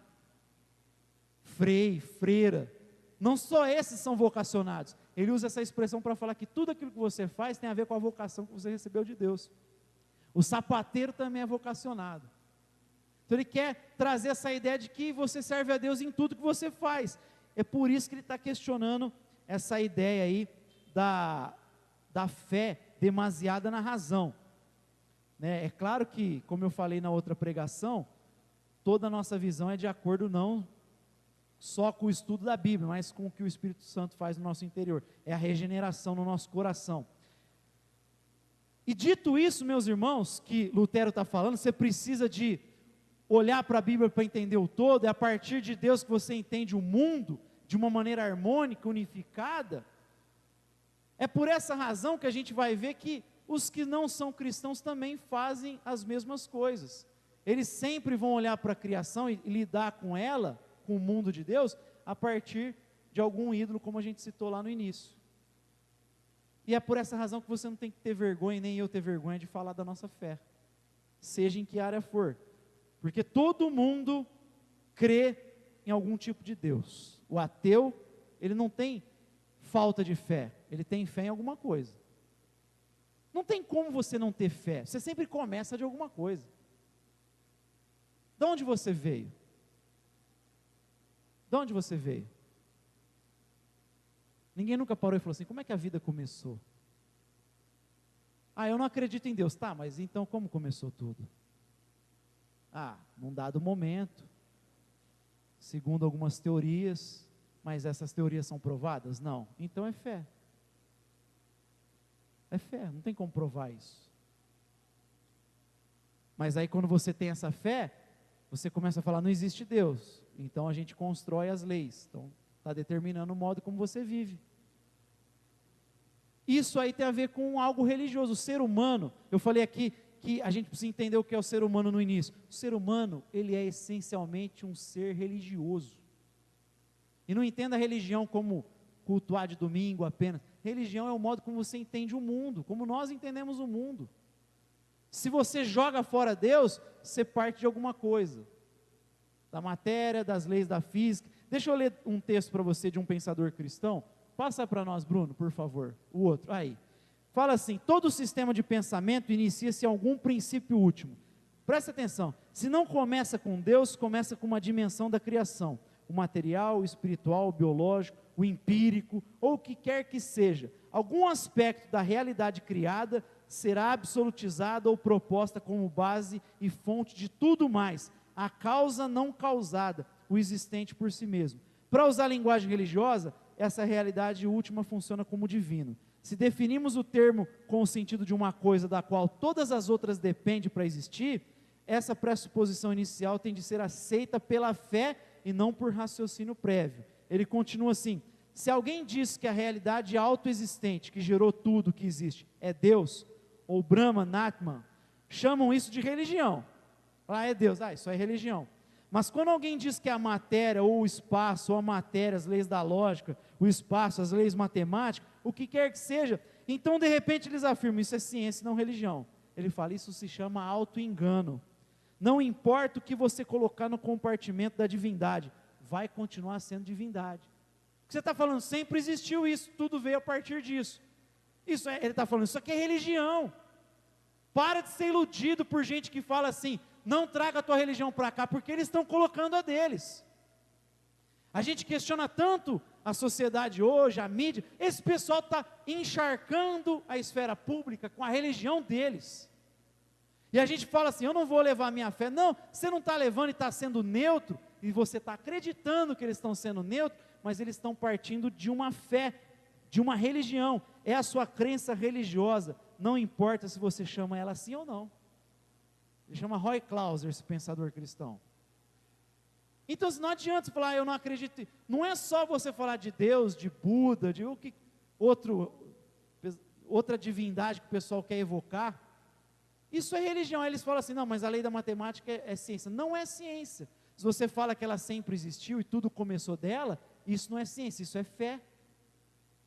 frei, freira. Não só esses são vocacionados. Ele usa essa expressão para falar que tudo aquilo que você faz tem a ver com a vocação que você recebeu de Deus. O sapateiro também é vocacionado. Então ele quer trazer essa ideia de que você serve a Deus em tudo que você faz. É por isso que ele está questionando essa ideia aí da fé demasiada na razão. É claro que, como eu falei na outra pregação, toda a nossa visão é de acordo não só com o estudo da Bíblia, mas com o que o Espírito Santo faz no nosso interior. É a regeneração no nosso coração. E dito isso, meus irmãos, que Lutero está falando, você precisa de olhar para a Bíblia para entender o todo. É a partir de Deus que você entende o mundo de uma maneira harmônica, unificada. É por essa razão que a gente vai ver que os que não são cristãos também fazem as mesmas coisas. Eles sempre vão olhar para a criação e lidar com ela, com o mundo de Deus, a partir de algum ídolo, como a gente citou lá no início. E é por essa razão que você não tem que ter vergonha, nem eu ter vergonha de falar da nossa fé, seja em que área for, porque todo mundo crê em algum tipo de Deus. O ateu, ele não tem falta de fé, ele tem fé em alguma coisa. Não tem como você não ter fé, você sempre começa de alguma coisa. De onde você veio? De onde você veio? Ninguém nunca parou e falou assim: como é que a vida começou? Eu não acredito em Deus. Tá, mas então como começou tudo? Num dado momento, segundo algumas teorias, Mas essas teorias são provadas? Não. Então é fé. É fé, não tem como provar isso. Mas aí quando você tem essa fé, você começa a falar, não existe Deus. Então a gente constrói as leis. Então está determinando o modo como você vive. Isso aí tem a ver com algo religioso. O ser humano, eu falei aqui que a gente precisa entender o que é o ser humano no início. O ser humano, ele é essencialmente um ser religioso. E não entenda a religião como cultuar de domingo apenas. Religião é o modo como você entende o mundo, como nós entendemos o mundo. Se você joga fora Deus, você parte de alguma coisa. Da matéria, das leis da física. Deixa eu ler um texto para você de um pensador cristão. Passa para nós, Bruno, por favor. O outro, aí. Fala assim, todo sistema de pensamento inicia-se em algum princípio último. Presta atenção, se não começa com Deus, começa com uma dimensão da criação. O material, o espiritual, o biológico, o empírico, ou o que quer que seja. Algum aspecto da realidade criada será absolutizada ou proposta como base e fonte de tudo mais. A causa não causada, o existente por si mesmo. Para usar a linguagem religiosa, essa realidade última funciona como divino. Se definimos o termo com o sentido de uma coisa da qual todas as outras dependem para existir, essa pressuposição inicial tem de ser aceita pela fé e não por raciocínio prévio. Ele continua assim, se alguém diz que a realidade autoexistente, que gerou tudo que existe, é Deus, ou Brahman, Atman, chamam isso de religião. É Deus, isso é religião. Mas quando alguém diz que a matéria, ou o espaço, ou a matéria, as leis da lógica, o espaço, as leis matemáticas, o que quer que seja, então de repente eles afirmam, isso é ciência, não religião. Ele fala, isso se chama auto-engano. Não importa o que você colocar no compartimento da divindade, vai continuar sendo divindade. O que você está falando, sempre existiu isso, tudo veio a partir disso. Ele está falando, isso aqui é religião. Para de ser iludido por gente que fala assim, não traga a tua religião para cá, porque eles estão colocando a deles. A gente questiona tanto a sociedade hoje, a mídia, esse pessoal está encharcando a esfera pública com a religião deles. E a gente fala assim, eu não vou levar a minha fé. Não, você não está levando e está sendo neutro, e você está acreditando que eles estão sendo neutros, mas eles estão partindo de uma fé, de uma religião. É a sua crença religiosa, não importa se você chama ela assim ou não. Ele chama Roy Clauser, esse pensador cristão. Então não adianta você falar, eu não acredito. Não é só você falar de Deus, de Buda, de outra divindade que o pessoal quer evocar. Isso é religião. Aí eles falam assim, não, mas a lei da matemática é ciência. Não é ciência. Se você fala que ela sempre existiu e tudo começou dela, isso não é ciência, isso é fé.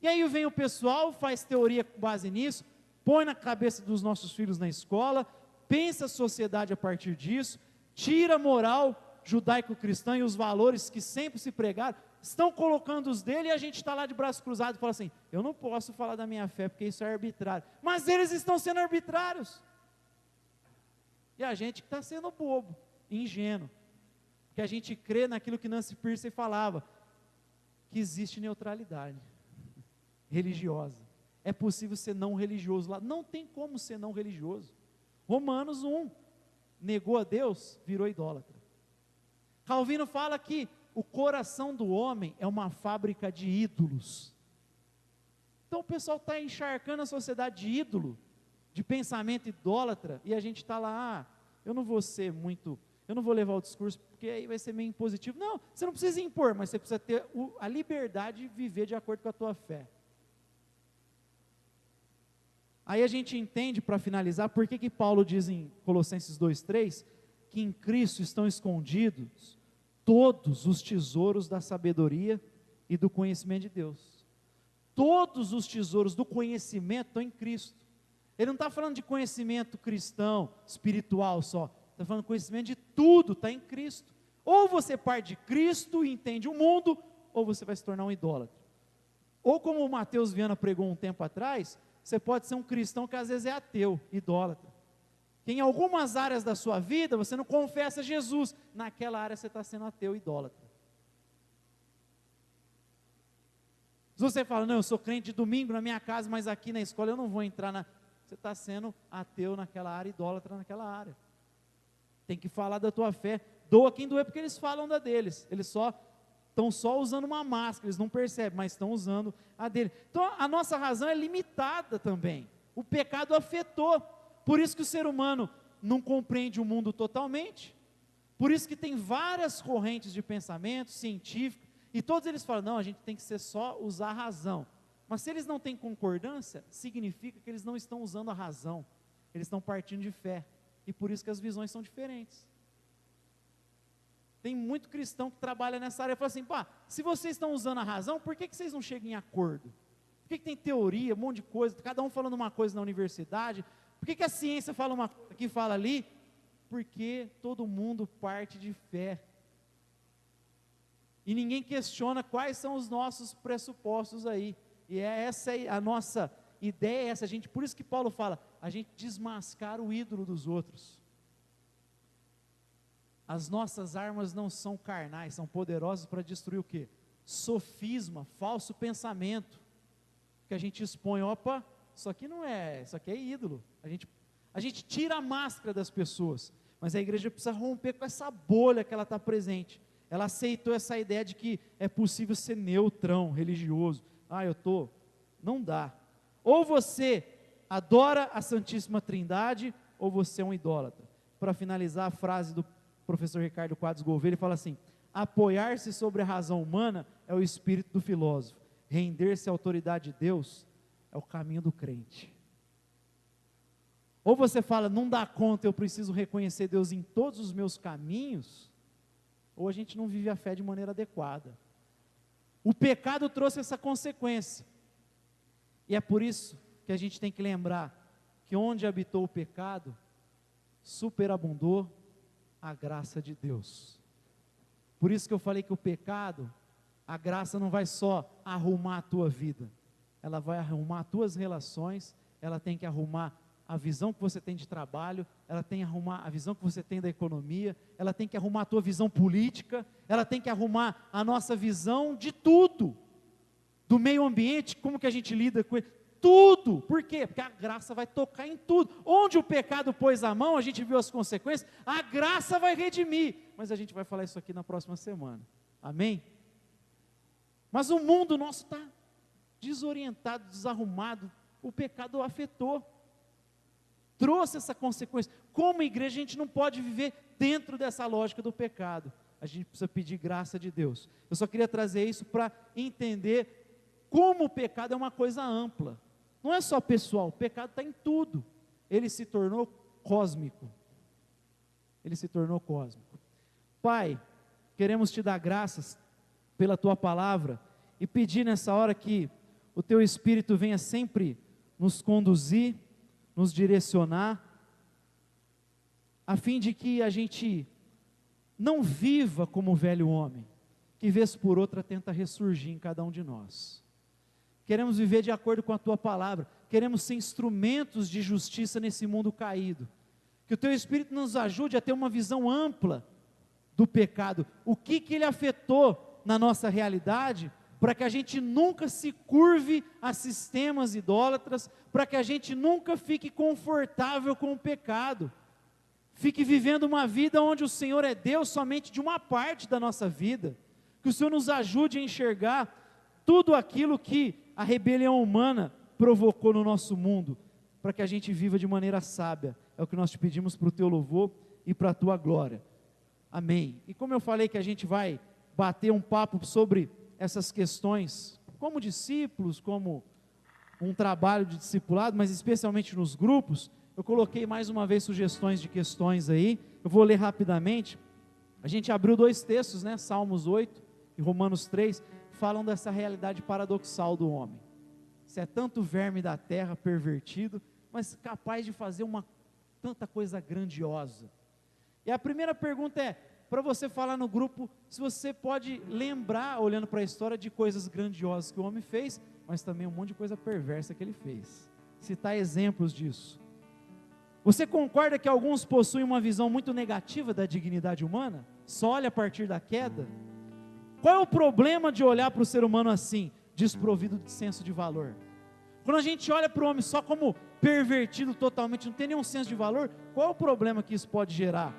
E aí vem o pessoal, faz teoria com base nisso, põe na cabeça dos nossos filhos na escola, pensa a sociedade a partir disso, tira a moral judaico-cristã e os valores que sempre se pregaram, estão colocando os dele e a gente está lá de braço cruzado e fala assim, eu não posso falar da minha fé porque isso é arbitrário, mas eles estão sendo arbitrários, e a gente que está sendo bobo, ingênuo, que a gente crê naquilo que Nancy Pearcey falava, que existe neutralidade religiosa, é possível ser não religioso lá, não tem como ser não religioso. Romanos 1, negou a Deus, virou idólatra. Calvino fala que o coração do homem é uma fábrica de ídolos. Então o pessoal está encharcando a sociedade de ídolo, de pensamento idólatra, e a gente está lá, eu não vou levar o discurso, porque aí vai ser meio impositivo. Não, você não precisa impor, mas você precisa ter a liberdade de viver de acordo com a tua fé. Aí a gente entende, para finalizar, por que Paulo diz em Colossenses 2,3, que em Cristo estão escondidos todos os tesouros da sabedoria e do conhecimento de Deus. Todos os tesouros do conhecimento estão em Cristo. Ele não está falando de conhecimento cristão, espiritual só, está falando de conhecimento de tudo, está em Cristo. Ou você parte de Cristo e entende o mundo, ou você vai se tornar um idólatra. Ou como o Mateus Viana pregou um tempo atrás, você pode ser um cristão que às vezes é ateu, idólatra. Que em algumas áreas da sua vida você não confessa Jesus, naquela área você está sendo ateu, idólatra. Se você fala, não, eu sou crente de domingo na minha casa, mas aqui na escola eu não vou entrar você está sendo ateu naquela área, idólatra naquela área. Tem que falar da tua fé, doa quem doer, porque eles falam da deles, eles só estão só usando uma máscara, eles não percebem, mas estão usando a dele. Então a nossa razão é limitada também. O pecado afetou. Por isso que o ser humano não compreende o mundo totalmente. Por isso que tem várias correntes de pensamento científico, e todos eles falam, não, a gente tem que ser só usar a razão. Mas se eles não têm concordância, significa que eles não estão usando a razão, eles estão partindo de fé, e por isso que as visões são diferentes. Tem muito cristão que trabalha nessa área e fala assim, pá, se vocês estão usando a razão, por que vocês não chegam em acordo? Por que tem teoria, um monte de coisa, cada um falando uma coisa na universidade? Por que a ciência fala uma coisa aqui, fala ali? Porque todo mundo parte de fé. E ninguém questiona quais são os nossos pressupostos aí. E essa a nossa ideia, essa gente, por isso que Paulo fala, a gente desmascara o ídolo dos outros. As nossas armas não são carnais, são poderosas para destruir o quê? Sofisma, falso pensamento, que a gente expõe, opa, isso aqui não é, isso aqui é ídolo. A gente tira a máscara das pessoas, mas a igreja precisa romper com essa bolha que ela está presente. Ela aceitou essa ideia de que é possível ser neutrão, religioso. Não dá. Ou você adora a Santíssima Trindade, ou você é um idólatra. Para finalizar, a frase do professor Ricardo Quadros Gouveia, ele fala assim, apoiar-se sobre a razão humana é o espírito do filósofo, render-se à autoridade de Deus é o caminho do crente. Ou você fala, não dá conta, eu preciso reconhecer Deus em todos os meus caminhos, ou a gente não vive a fé de maneira adequada. O pecado trouxe essa consequência, e é por isso que a gente tem que lembrar, que onde habitou o pecado, superabundou a graça de Deus. Por isso que eu falei que o pecado, a graça não vai só arrumar a tua vida, ela vai arrumar as tuas relações, ela tem que arrumar a visão que você tem de trabalho, ela tem que arrumar a visão que você tem da economia, ela tem que arrumar a tua visão política, ela tem que arrumar a nossa visão de tudo, do meio ambiente, como que a gente lida com ele, tudo. Por quê? Porque a graça vai tocar em tudo. Onde o pecado pôs a mão, a gente viu as consequências, a graça vai redimir. Mas a gente vai falar isso aqui na próxima semana. Amém? Mas o mundo nosso está desorientado, desarrumado. O pecado afetou. Trouxe essa consequência. Como igreja, a gente não pode viver dentro dessa lógica do pecado. A gente precisa pedir graça de Deus. Eu só queria trazer isso para entender como o pecado é uma coisa ampla. Não é só pessoal, o pecado está em tudo. Ele se tornou cósmico. Ele se tornou cósmico. Pai, queremos te dar graças pela tua palavra e pedir nessa hora que o teu Espírito venha sempre nos conduzir, nos direcionar, a fim de que a gente não viva como o velho homem, que vez por outra tenta ressurgir em cada um de nós. Queremos viver de acordo com a tua palavra, queremos ser instrumentos de justiça nesse mundo caído, que o teu Espírito nos ajude a ter uma visão ampla do pecado, o que ele afetou na nossa realidade, para que a gente nunca se curve a sistemas idólatras, para que a gente nunca fique confortável com o pecado, fique vivendo uma vida onde o Senhor é Deus somente de uma parte da nossa vida, que o Senhor nos ajude a enxergar tudo aquilo que a rebelião humana provocou no nosso mundo, para que a gente viva de maneira sábia. É o que nós te pedimos para o teu louvor e para a tua glória. Amém. E como eu falei que a gente vai bater um papo sobre essas questões, como discípulos, como um trabalho de discipulado, mas especialmente nos grupos, eu coloquei mais uma vez sugestões de questões aí, eu vou ler rapidamente. A gente abriu 2 textos, né? Salmos 8 e Romanos 3, falam dessa realidade paradoxal do homem. Você é tanto verme da terra, pervertido, mas capaz de fazer tanta coisa grandiosa. E a primeira pergunta é, para você falar no grupo, se você pode lembrar, olhando para a história, de coisas grandiosas que o homem fez, mas também um monte de coisa perversa que ele fez. Citar exemplos disso. Você concorda que alguns possuem uma visão muito negativa da dignidade humana? Só olha a partir da queda? Qual é o problema de olhar para o ser humano assim, desprovido de senso de valor? Quando a gente olha para o homem só como pervertido totalmente, não tem nenhum senso de valor, qual é o problema que isso pode gerar?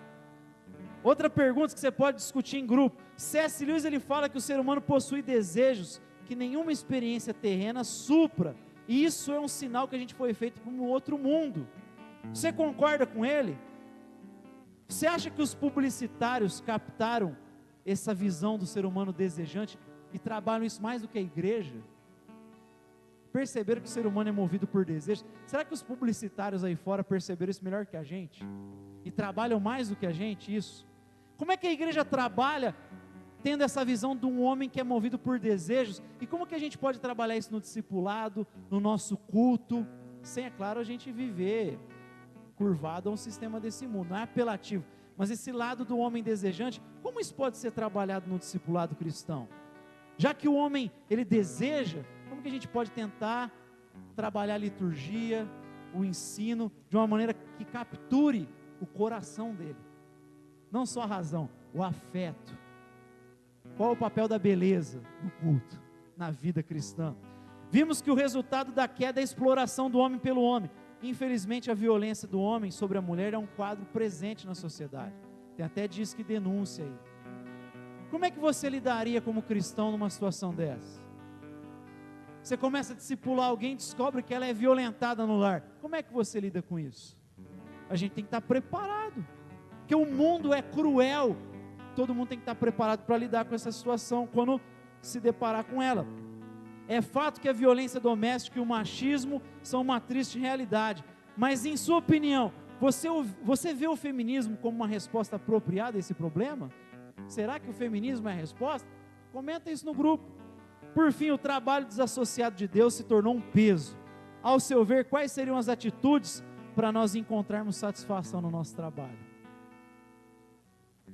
Outra pergunta que você pode discutir em grupo. C.S. Lewis ele fala que o ser humano possui desejos que nenhuma experiência terrena supra. E isso é um sinal que a gente foi feito para um outro mundo. Você concorda com ele? Você acha que os publicitários captaram essa visão do ser humano desejante e trabalham isso mais do que a igreja? Perceberam que o ser humano é movido por desejos? Será que os publicitários aí fora perceberam isso melhor que a gente? E trabalham mais do que a gente isso? Como é que a igreja trabalha tendo essa visão de um homem que é movido por desejos? E como que a gente pode trabalhar isso no discipulado, no nosso culto, sem, é claro, a gente viver curvado a um sistema desse mundo? Não é apelativo, mas esse lado do homem desejante, como isso pode ser trabalhado no discipulado cristão? Já que o homem, ele deseja, como que a gente pode tentar trabalhar a liturgia, o ensino, de uma maneira que capture o coração dele? Não só a razão, o afeto. Qual é o papel da beleza no culto, na vida cristã? Vimos que o resultado da queda é a exploração do homem pelo homem. Infelizmente, a violência do homem sobre a mulher é um quadro presente na sociedade. Tem até disque denúncia aí. Como é que você lidaria como cristão numa situação dessa? Você começa a discipular alguém e descobre que ela é violentada no lar. Como é que você lida com isso? A gente tem que estar preparado, porque o mundo é cruel. Todo mundo tem que estar preparado para lidar com essa situação quando se deparar com ela. É fato que a violência doméstica e o machismo são uma triste realidade, mas em sua opinião, você vê o feminismo como uma resposta apropriada a esse problema? Será que o feminismo é a resposta? Comenta isso no grupo. Por fim, o trabalho desassociado de Deus se tornou um peso. Ao seu ver, quais seriam as atitudes para nós encontrarmos satisfação no nosso trabalho?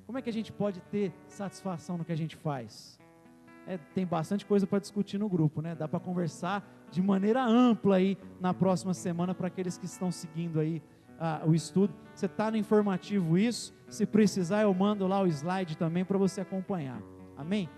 Como é que a gente pode ter satisfação no que a gente faz? Tem bastante coisa para discutir no grupo, né? Dá para conversar de maneira ampla aí na próxima semana para aqueles que estão seguindo aí o estudo. Você está no informativo isso, se precisar eu mando lá o slide também para você acompanhar. Amém?